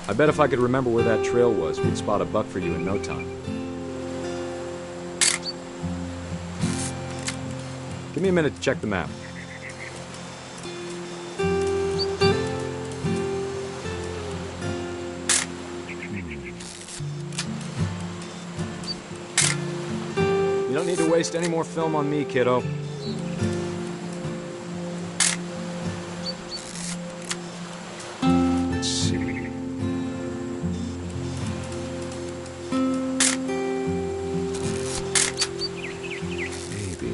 I bet if I could remember where that trail was, we'd spot a buck for you in no time. Give me a minute to check the map. You don't need to waste any more film on me, kiddo. Let's see. Maybe.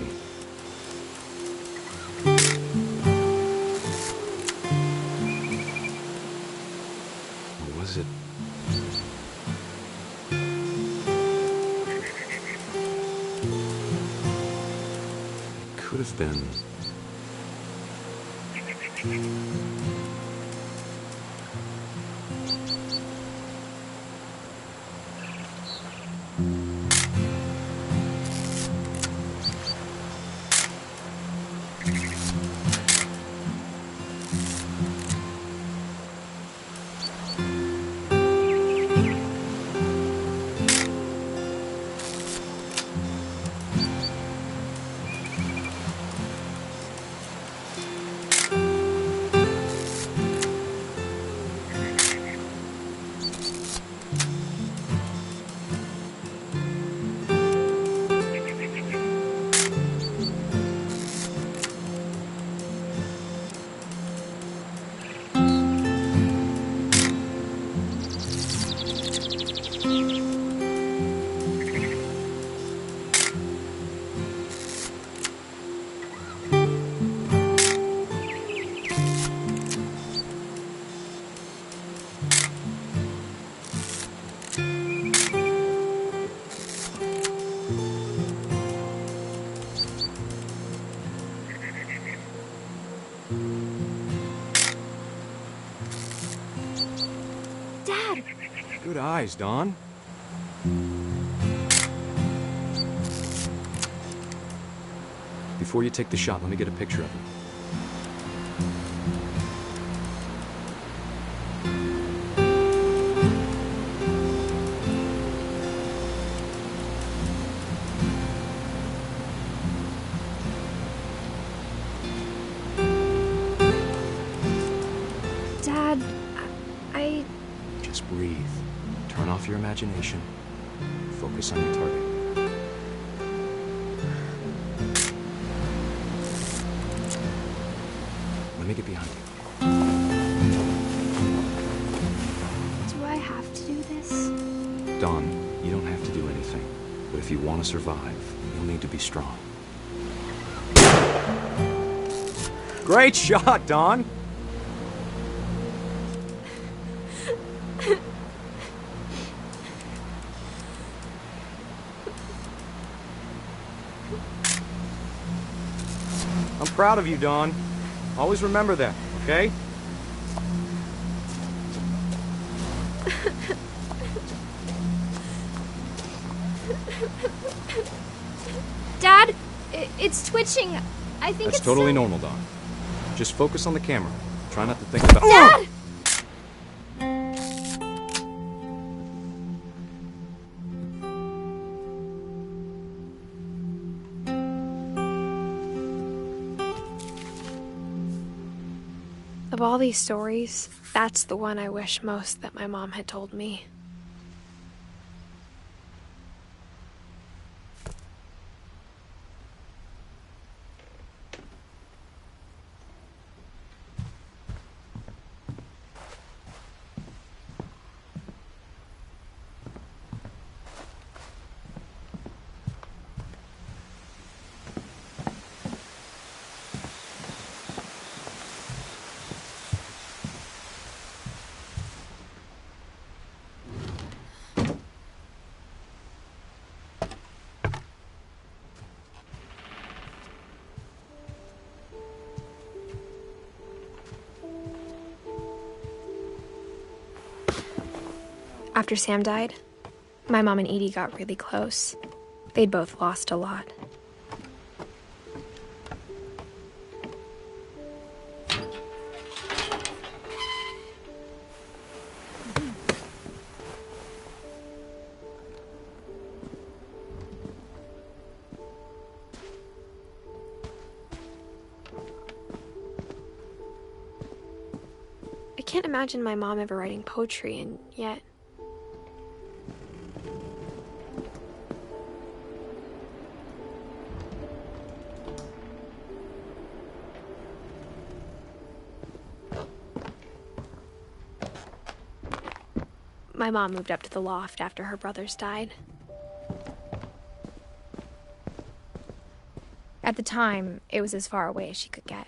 Or was it? Could have been. eyes, Don. Before you take the shot, let me get a picture of you. Dad, I... Just breathe. Turn off your imagination. Focus on your target. Let me get behind you. Do I have to do this? Don, you don't have to do anything. But if you want to survive, you'll need to be strong. Great shot, Don! I'm proud of you, Don. Always remember that, okay? Dad, it's twitching. I think That's it's totally normal, Don. Just focus on the camera. Try not to think about... Dad! Of all these stories, that's the one I wish most that my mom had told me. After Sam died, my mom and Edie got really close. They'd both lost a lot. I can't imagine my mom ever writing poetry, and yet... My mom moved up to the loft after her brothers died. At the time, it was as far away as she could get.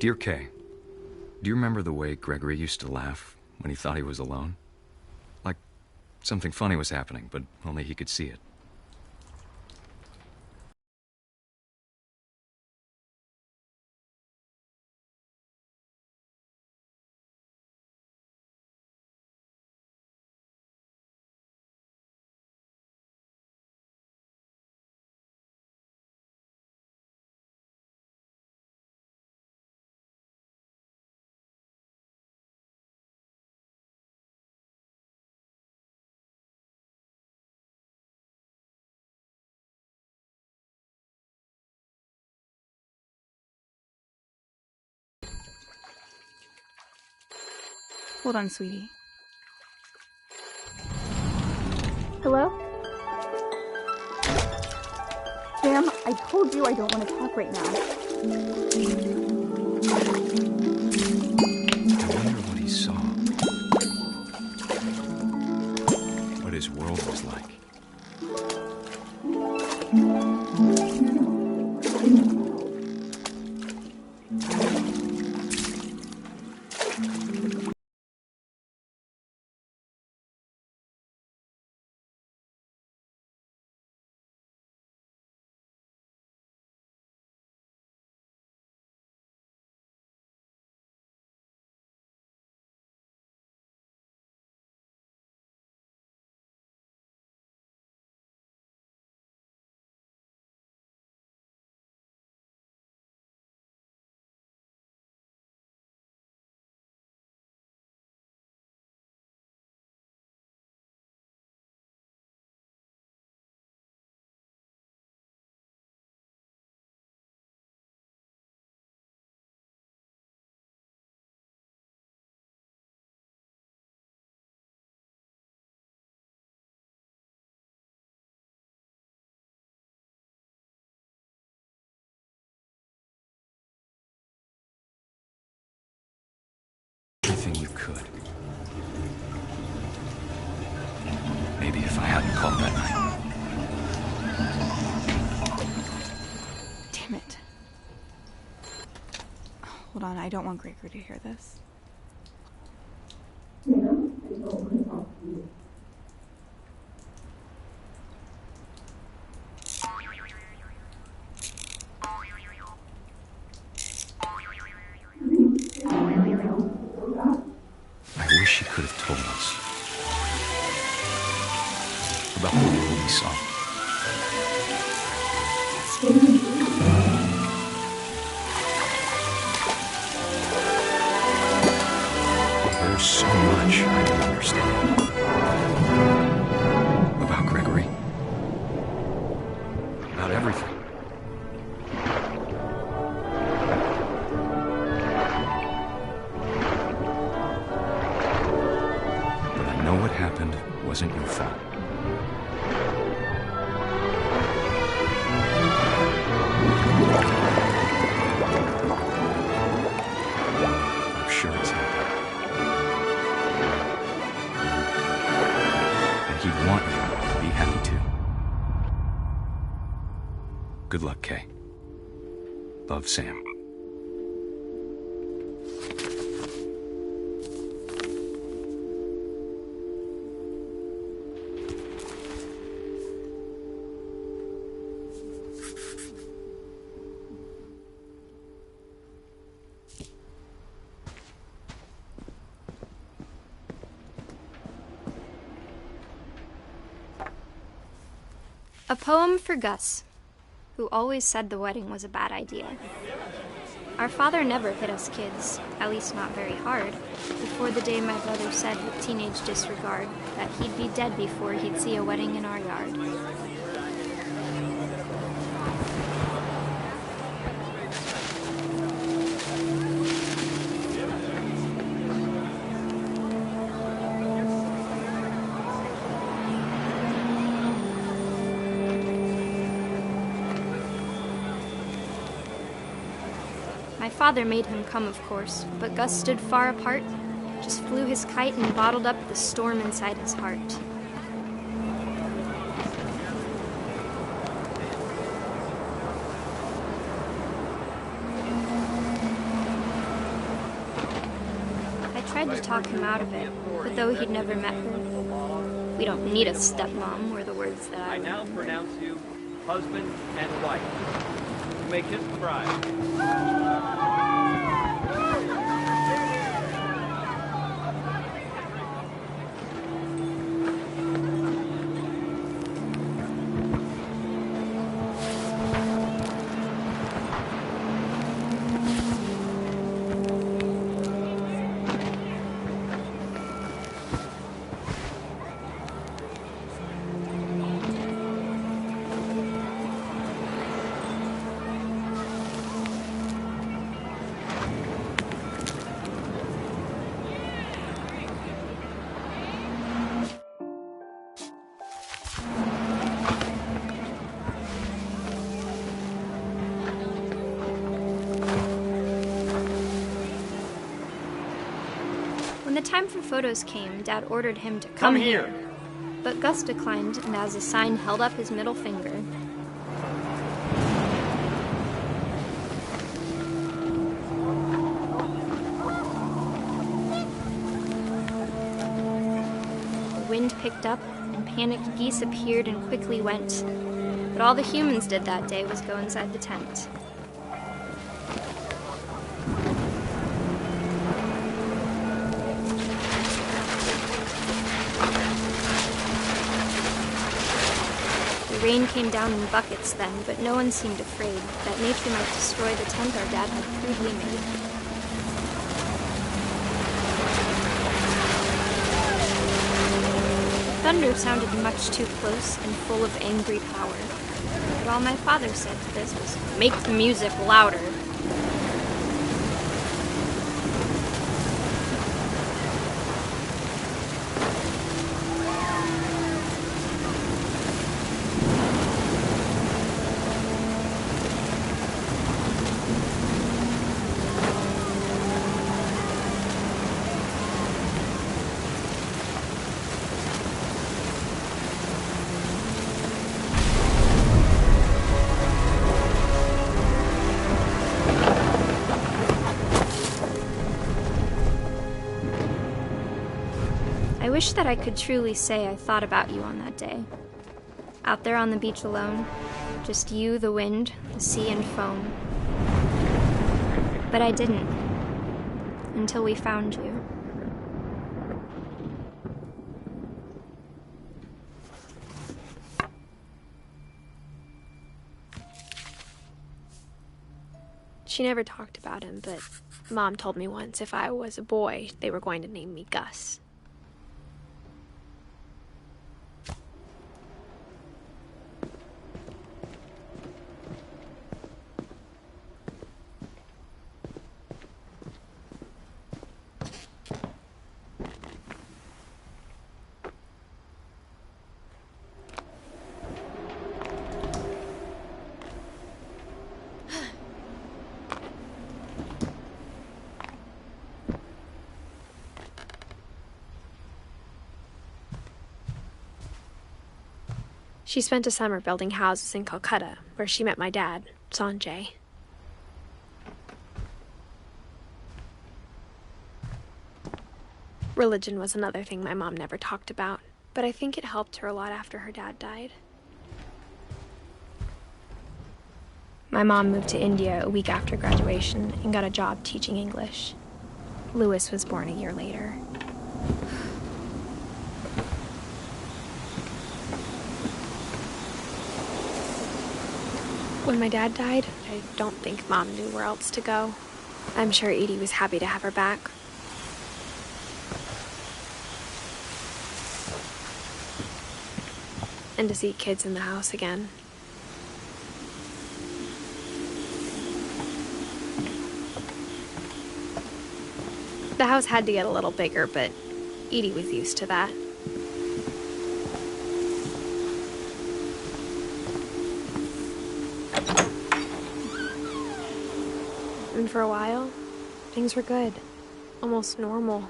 Dear Kay, do you remember the way Gregory used to laugh when he thought he was alone? Like something funny was happening, but only he could see it. Hold on, sweetie. Hello? Sam, I told you I don't want to talk right now. I wonder what he saw. What his world was like. Damn it. Hold on, I don't want Gregory to hear this. I wish she could have told us about the people we saw. There's so much I don't understand about Gregory, about everything. But I know what happened wasn't your fault. I'm sure it's happened. And he'd want you to be happy too. Good luck, Kay. Love, Sam. A poem for Gus, who always said the wedding was a bad idea. Our father never hit us kids, at least not very hard, before the day my brother said with teenage disregard that he'd be dead before he'd see a wedding in our yard. My father made him come, of course, but Gus stood far apart, just flew his kite and bottled up the storm inside his heart. I tried to talk him out of it, but though he'd never met her, "We don't need a stepmom," were the words that I now pronounce you husband and wife. You may kiss the bride. When the time for photos came, Dad ordered him to come here. But Gus declined, and as a sign held up his middle finger. The wind picked up, and panicked geese appeared and quickly went. But all the humans did that day was go inside the tent. The rain came down in buckets then, but no one seemed afraid that nature might destroy the tent our dad had crudely made. Thunder sounded much too close and full of angry power. But all my father said to this was, "Make the music louder." wish that I could truly say I thought about you on that day. Out there on the beach alone, just you, the wind, the sea, and foam. But I didn't, until we found you. She never talked about him, but Mom told me once if I was a boy, they were going to name me Gus. She spent a summer building houses in Calcutta, where she met my dad, Sanjay. Religion was another thing my mom never talked about, but I think it helped her a lot after her dad died. My mom moved to India a week after graduation and got a job teaching English. Louis was born a year later. When my dad died, I don't think Mom knew where else to go. I'm sure Edie was happy to have her back. And to see kids in the house again. The house had to get a little bigger, but Edie was used to that. And for a while, things were good. Almost normal.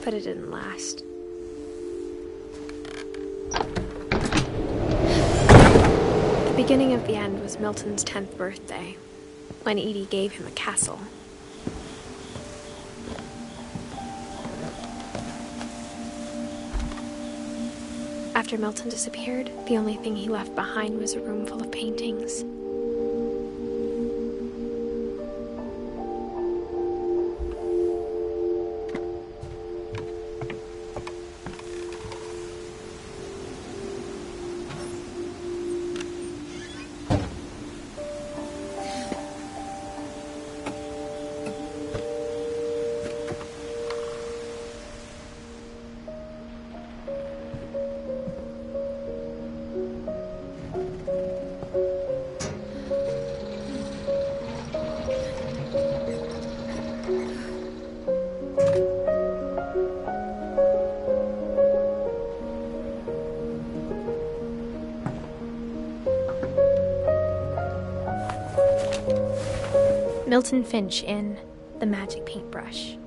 But it didn't last. The beginning of the end was Milton's 10th birthday, when Edie gave him a castle. After Milton disappeared, the only thing he left behind was a room full of paintings. Milton Finch in The Magic Paintbrush.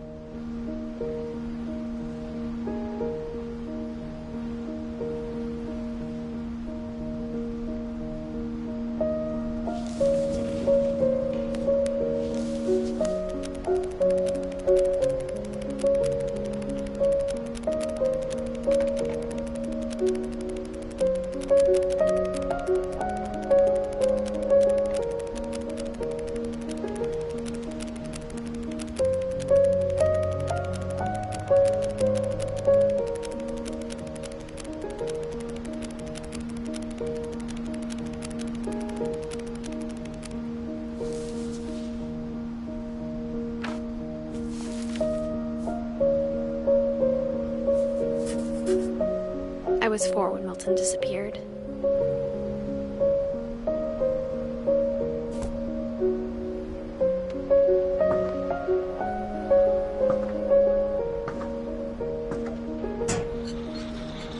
I was 4 when Milton disappeared.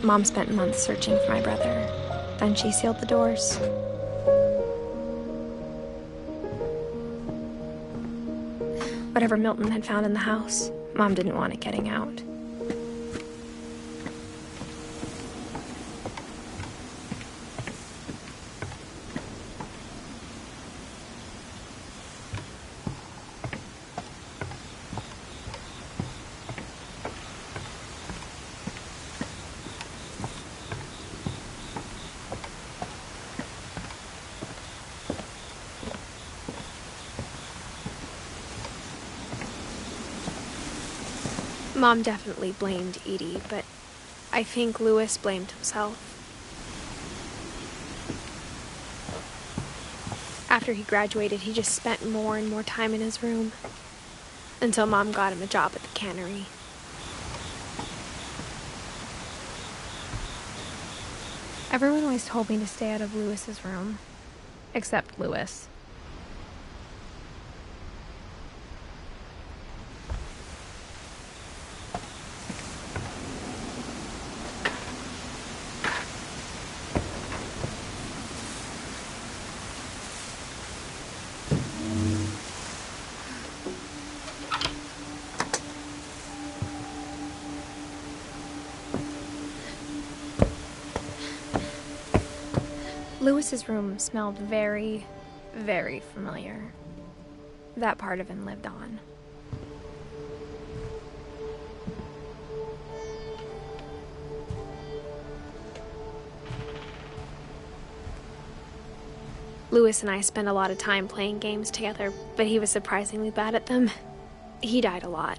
Mom spent months searching for my brother. Then she sealed the doors. Whatever Milton had found in the house, Mom didn't want it getting out. Mom definitely blamed Edie, but I think Louis blamed himself. After he graduated, he just spent more and more time in his room, until Mom got him a job at the cannery. Everyone always told me to stay out of Louis's room, except Louis. Louis's room smelled very, very familiar. That part of him lived on. Louis and I spent a lot of time playing games together, but he was surprisingly bad at them. He died a lot.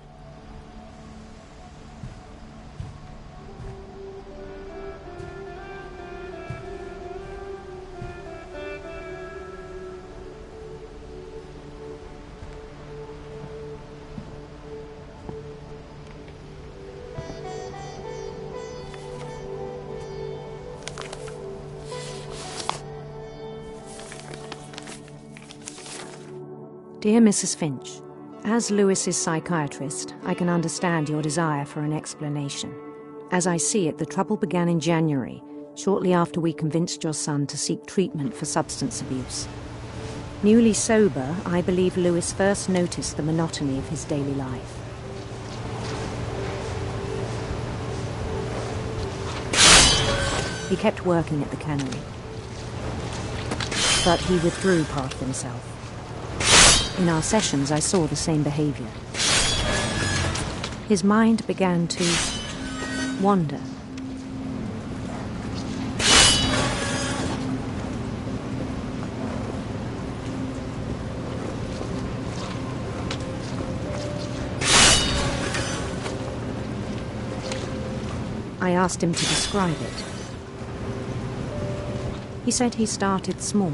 Dear Mrs. Finch, as Louis's psychiatrist, I can understand your desire for an explanation. As I see it, the trouble began in January, shortly after we convinced your son to seek treatment for substance abuse. Newly sober, I believe Louis first noticed the monotony of his daily life. He kept working at the cannery, but he withdrew part of himself. In our sessions, I saw the same behavior. His mind began to wander. I asked him to describe it. He said he started small,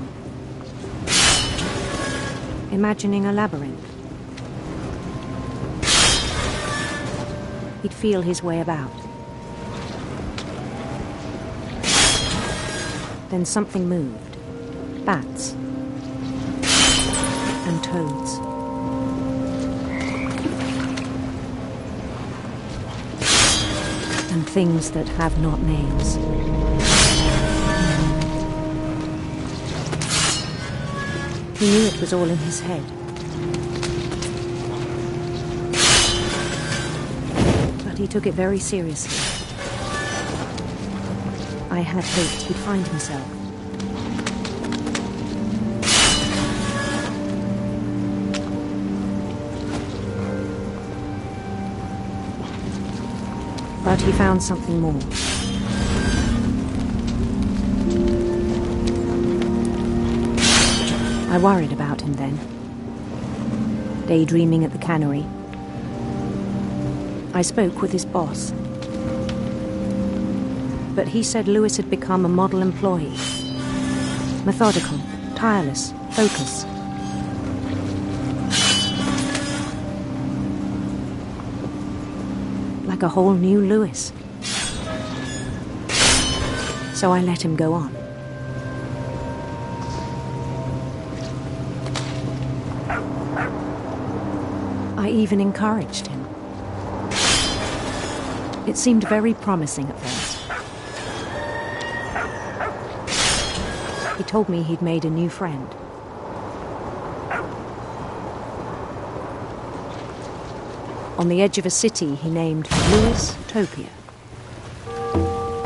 imagining a labyrinth. He'd feel his way about. Then something moved. Bats. And toads. And things that have not names. He knew it was all in his head. But he took it very seriously. I had hoped he'd find himself. But he found something more. I worried about him then. Daydreaming at the cannery. I spoke with his boss. But he said Louis had become a model employee. Methodical, tireless, focused. Like a whole new Louis. So I let him go on. I even encouraged him. It seemed very promising at first. He told me he'd made a new friend. On the edge of a city he named Louis Topia.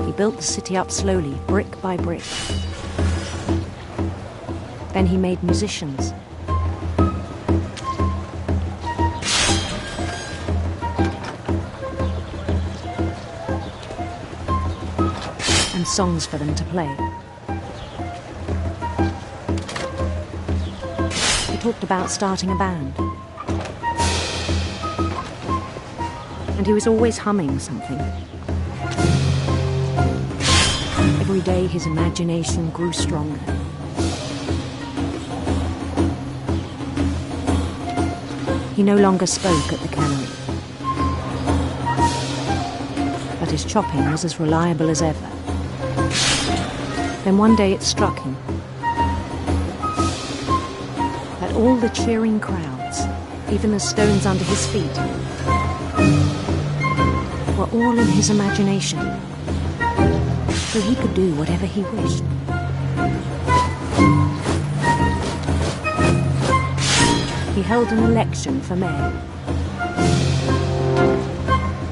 He built the city up slowly, brick by brick. Then he made musicians. And songs for them to play. He talked about starting a band. and he was always humming something. Every day his imagination grew stronger. He no longer spoke at the cannery, but his chopping was as reliable as ever. Then one day it struck him that all the cheering crowds, even the stones under his feet, were all in his imagination, so he could do whatever he wished. He held an election for mayor,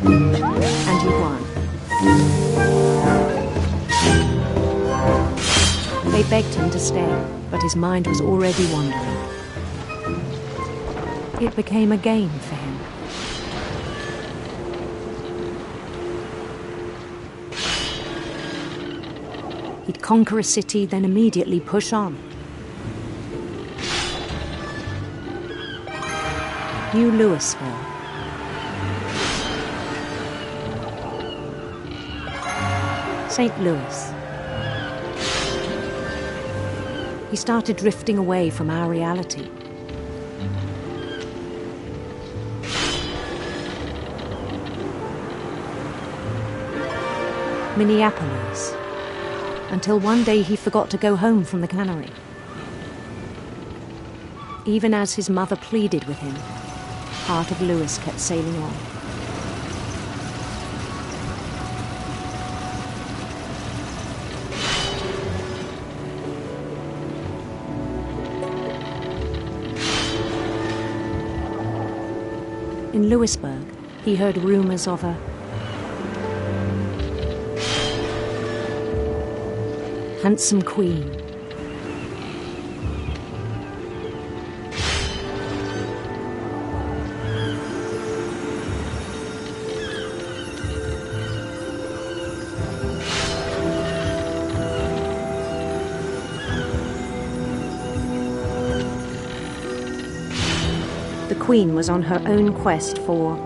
and he won. They begged him to stay, but his mind was already wandering. It became a game for him. He'd conquer a city, then immediately push on. New Louisville. St. Louis. He started drifting away from our reality. Minneapolis, until one day he forgot to go home from the cannery. Even as his mother pleaded with him, part of Louis kept sailing on. In Louisburg, he heard rumors of a handsome queen. The queen was on her own quest for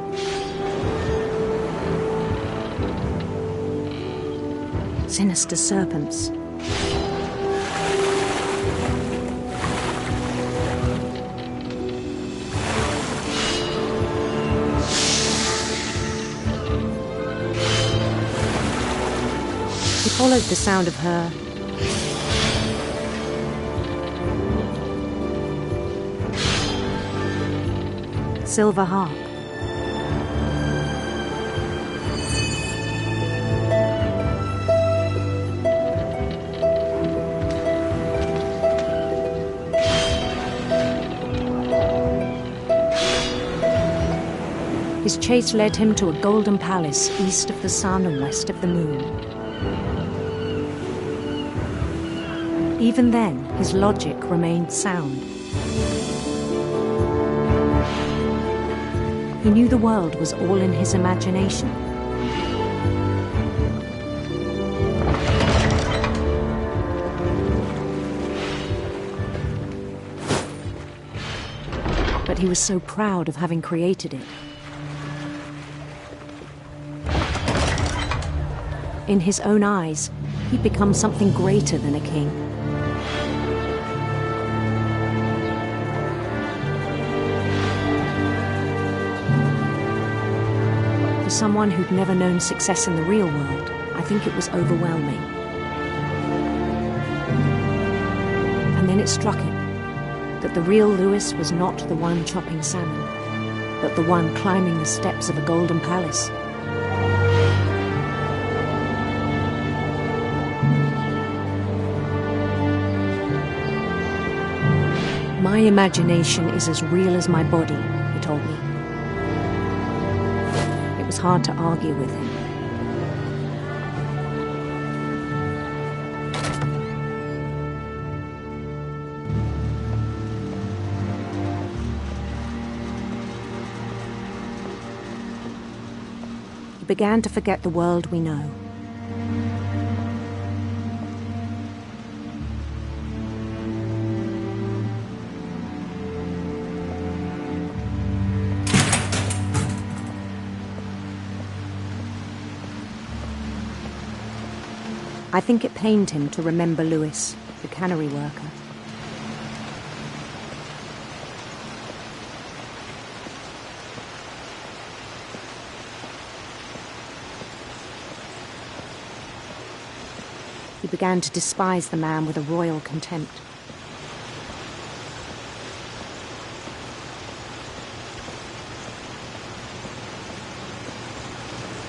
sinister serpents. He followed the sound of her silver harp. His chase led him to a golden palace east of the sun and west of the moon. Even then, his logic remained sound. He knew the world was all in his imagination. But he was so proud of having created it. In his own eyes, he'd become something greater than a king. For someone who'd never known success in the real world, I think it was overwhelming. And then it struck him that the real Louis was not the one chopping salmon, but the one climbing the steps of a golden palace. My imagination is as real as my body, he told me. It was hard to argue with him. He began to forget the world we know. I think it pained him to remember Lewis, the cannery worker. He began to despise the man with a royal contempt.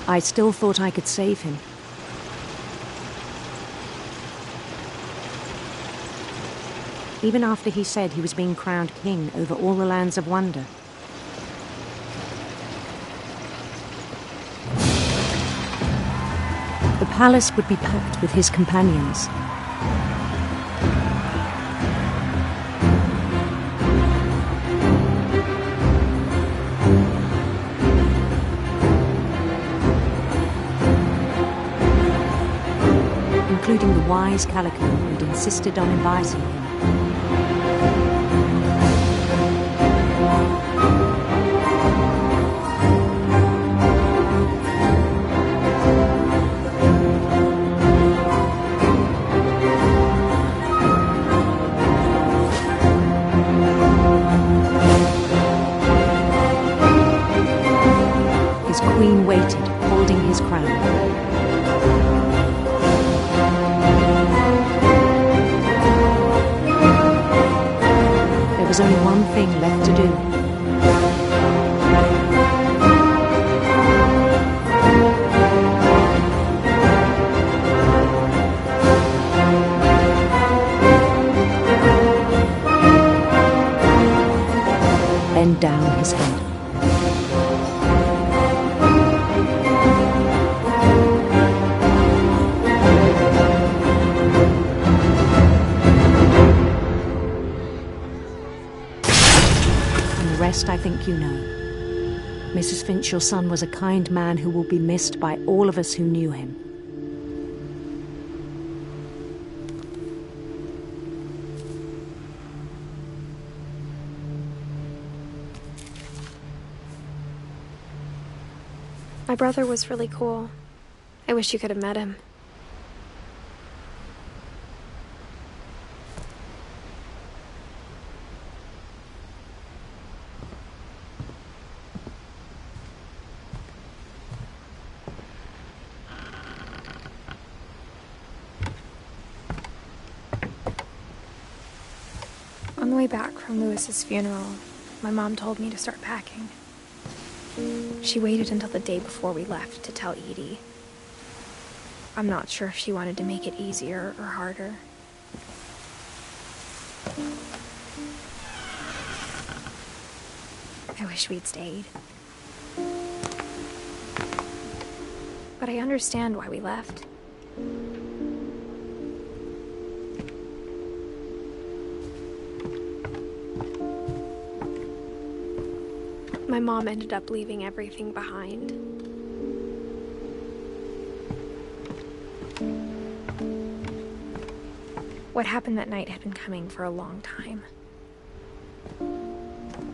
I still thought I could save him. Even after he said he was being crowned king over all the lands of wonder. The palace would be packed with his companions. Including the wise Calico who'd insisted on advising him. His queen waited, holding his crown. There was only one thing left to do. Bend down his head. I think you know. Mrs. Finch, your son was a kind man who will be missed by all of us who knew him. My brother was really cool. I wish you could have met him. On the way back from Lewis's funeral, my mom told me to start packing. She waited until the day before we left to tell Edie. I'm not sure if she wanted to make it easier or harder. I wish we'd stayed. But I understand why we left. My mom ended up leaving everything behind. What happened that night had been coming for a long time.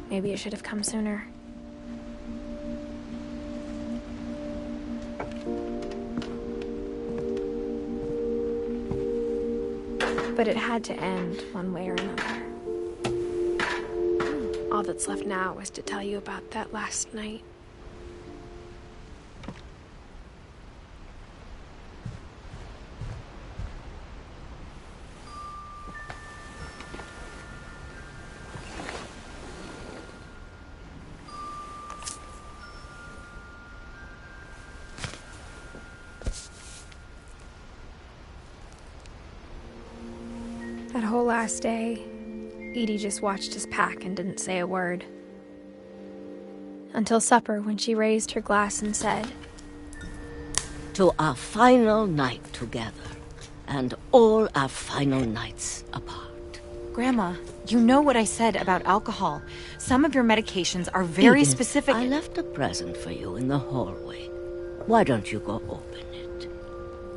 Maybe it should have come sooner. But it had to end one way or another. All that's left now is to tell you about that last night. That whole last day, Edie just watched us pack and didn't say a word. Until supper, when she raised her glass and said, "To our final night together, and all our final nights apart." Grandma, you know what I said about alcohol. Some of your medications are very Edith, specific. I left a present for you in the hallway. Why don't you go open it?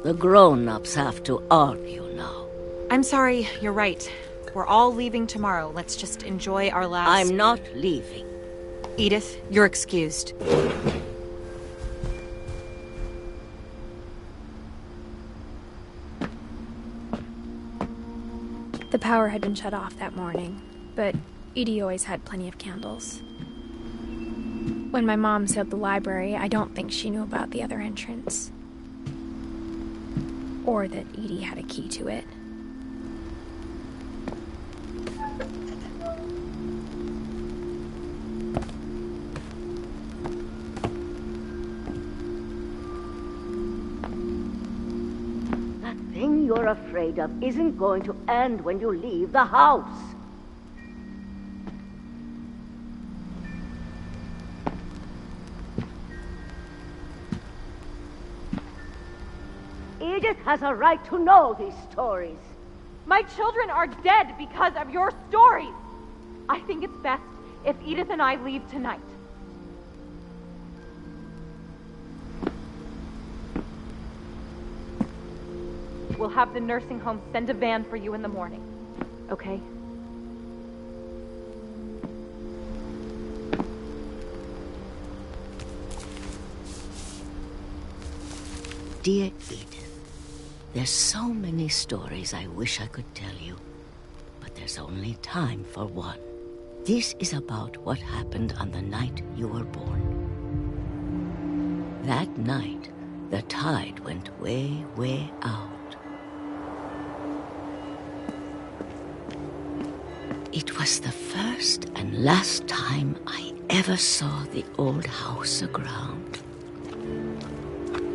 The grown-ups have to argue now. I'm sorry, you're right. We're all leaving tomorrow. Let's just enjoy our last... I'm not leaving. Edith, you're excused. The power had been shut off that morning, but Edie always had plenty of candles. When my mom sealed the library, I don't think she knew about the other entrance. Or that Edie had a key to it. That thing you're afraid of isn't going to end when you leave the house. Edith has a right to know these stories. My children are dead because of your stories. I think it's best if Edith and I leave tonight. We'll have the nursing home send a van for you in the morning, okay? Dear Edith, there's so many stories I wish I could tell you, but there's only time for one. This is about what happened on the night you were born. That night, the tide went way, way out. It was the first and last time I ever saw the old house aground.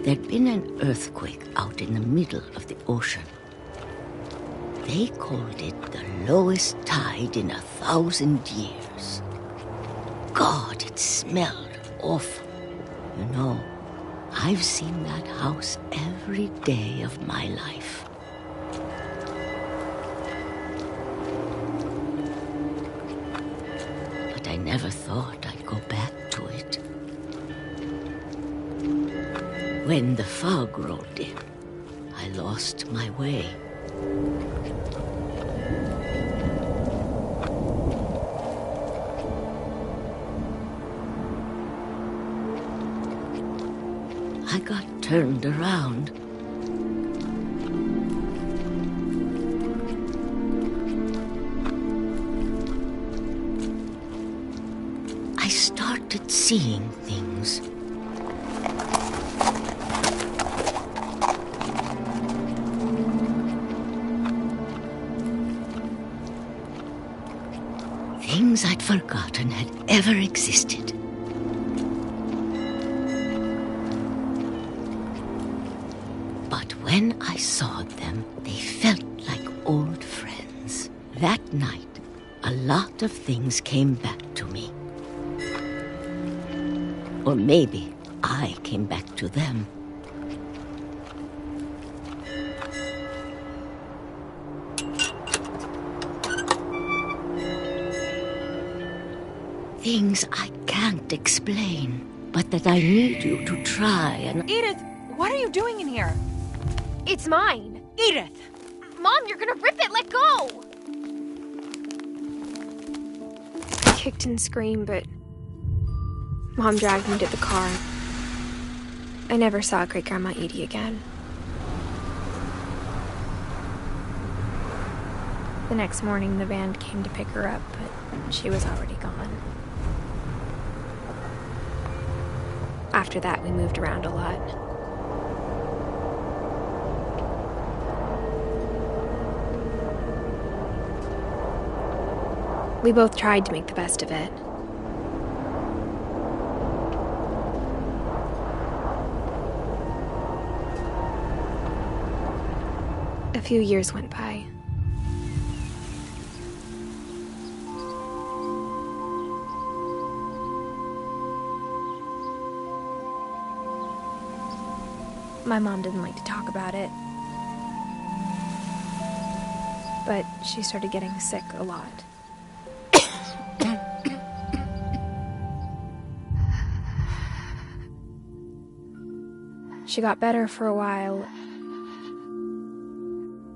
There'd been an earthquake out in the middle of the ocean. They called it the lowest tide in 1,000 years. God, it smelled awful. You know, I've seen that house every day of my life. But I never thought I'd go back to it. When the fog rolled in, I lost my way. I got turned around. I started seeing things. Things I'd forgotten had ever existed. But when I saw them, they felt like old friends. That night, a lot of things came back to me. Or maybe I came back to them. Things I can't explain, but that I need you to try and... Edith, what are you doing in here? It's mine. Edith! Mom, you're gonna rip it! Let go! I kicked and screamed, but Mom dragged me to the car. I never saw Great-Grandma Edie again. The next morning, the van came to pick her up, but she was already gone. After that, we moved around a lot. We both tried to make the best of it. A few years went by. My mom didn't like to talk about it. But she started getting sick a lot. She got better for a while,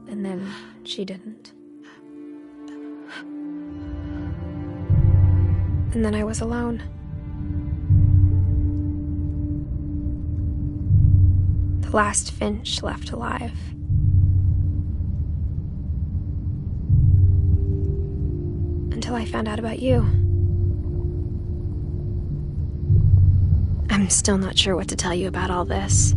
and then she didn't. And then I was alone. The last Finch left alive. until I found out about you. I'm still not sure what to tell you about all this.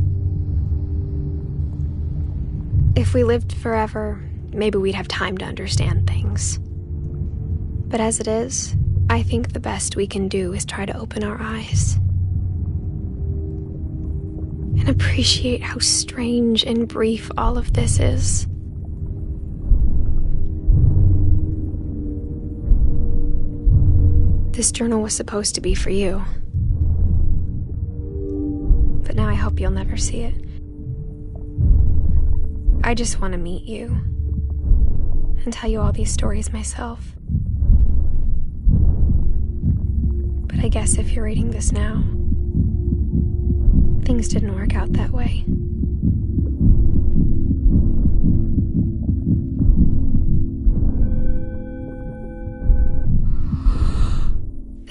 If we lived forever, maybe we'd have time to understand things. But as it is, I think the best we can do is try to open our eyes and appreciate how strange and brief all of this is. This journal was supposed to be for you. But now I hope you'll never see it. I just want to meet you and tell you all these stories myself. But I guess if you're reading this now, things didn't work out that way.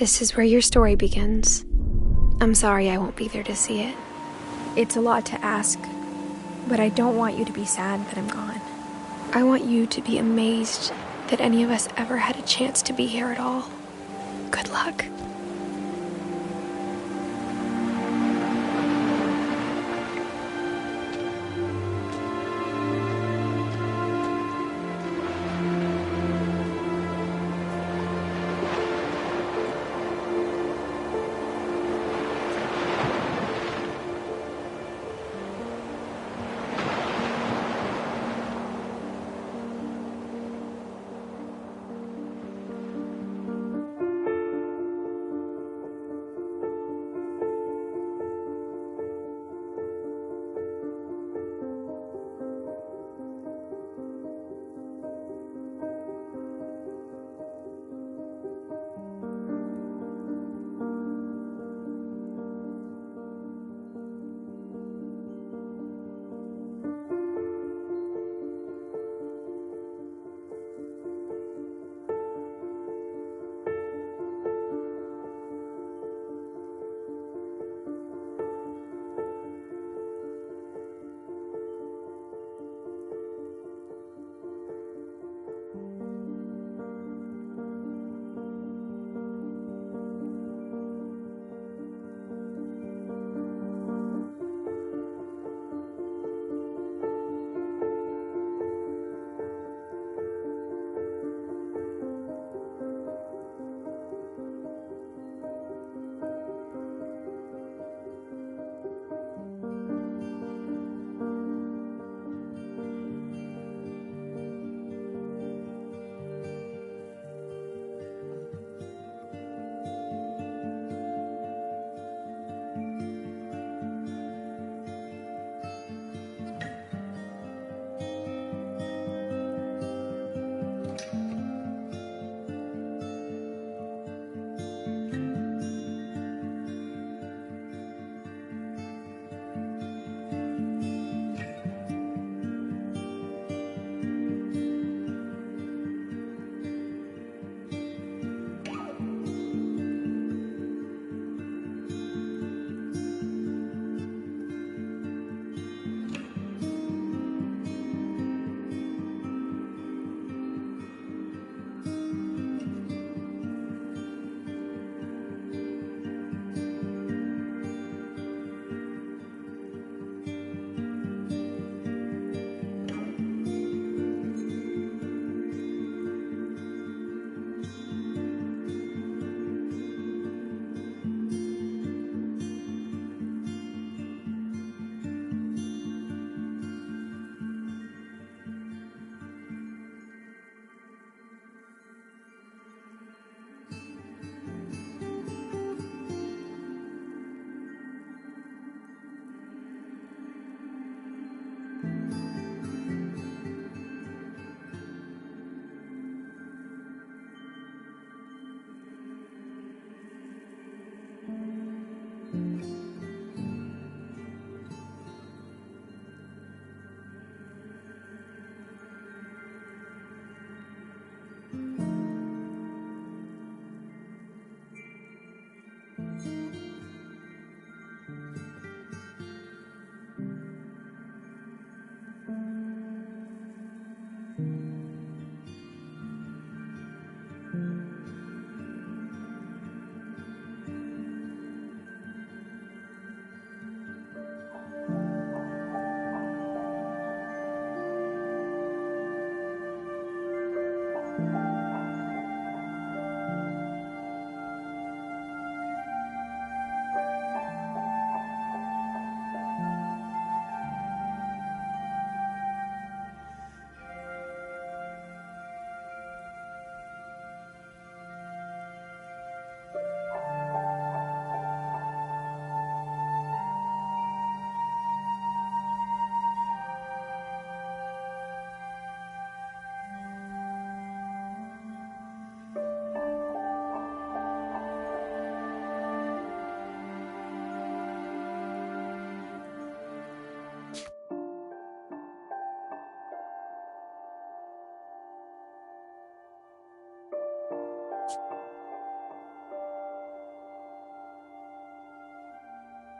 This is where your story begins. I'm sorry I won't be there to see it. It's a lot to ask, but I don't want you to be sad that I'm gone. I want you to be amazed that any of us ever had a chance to be here at all. Good luck.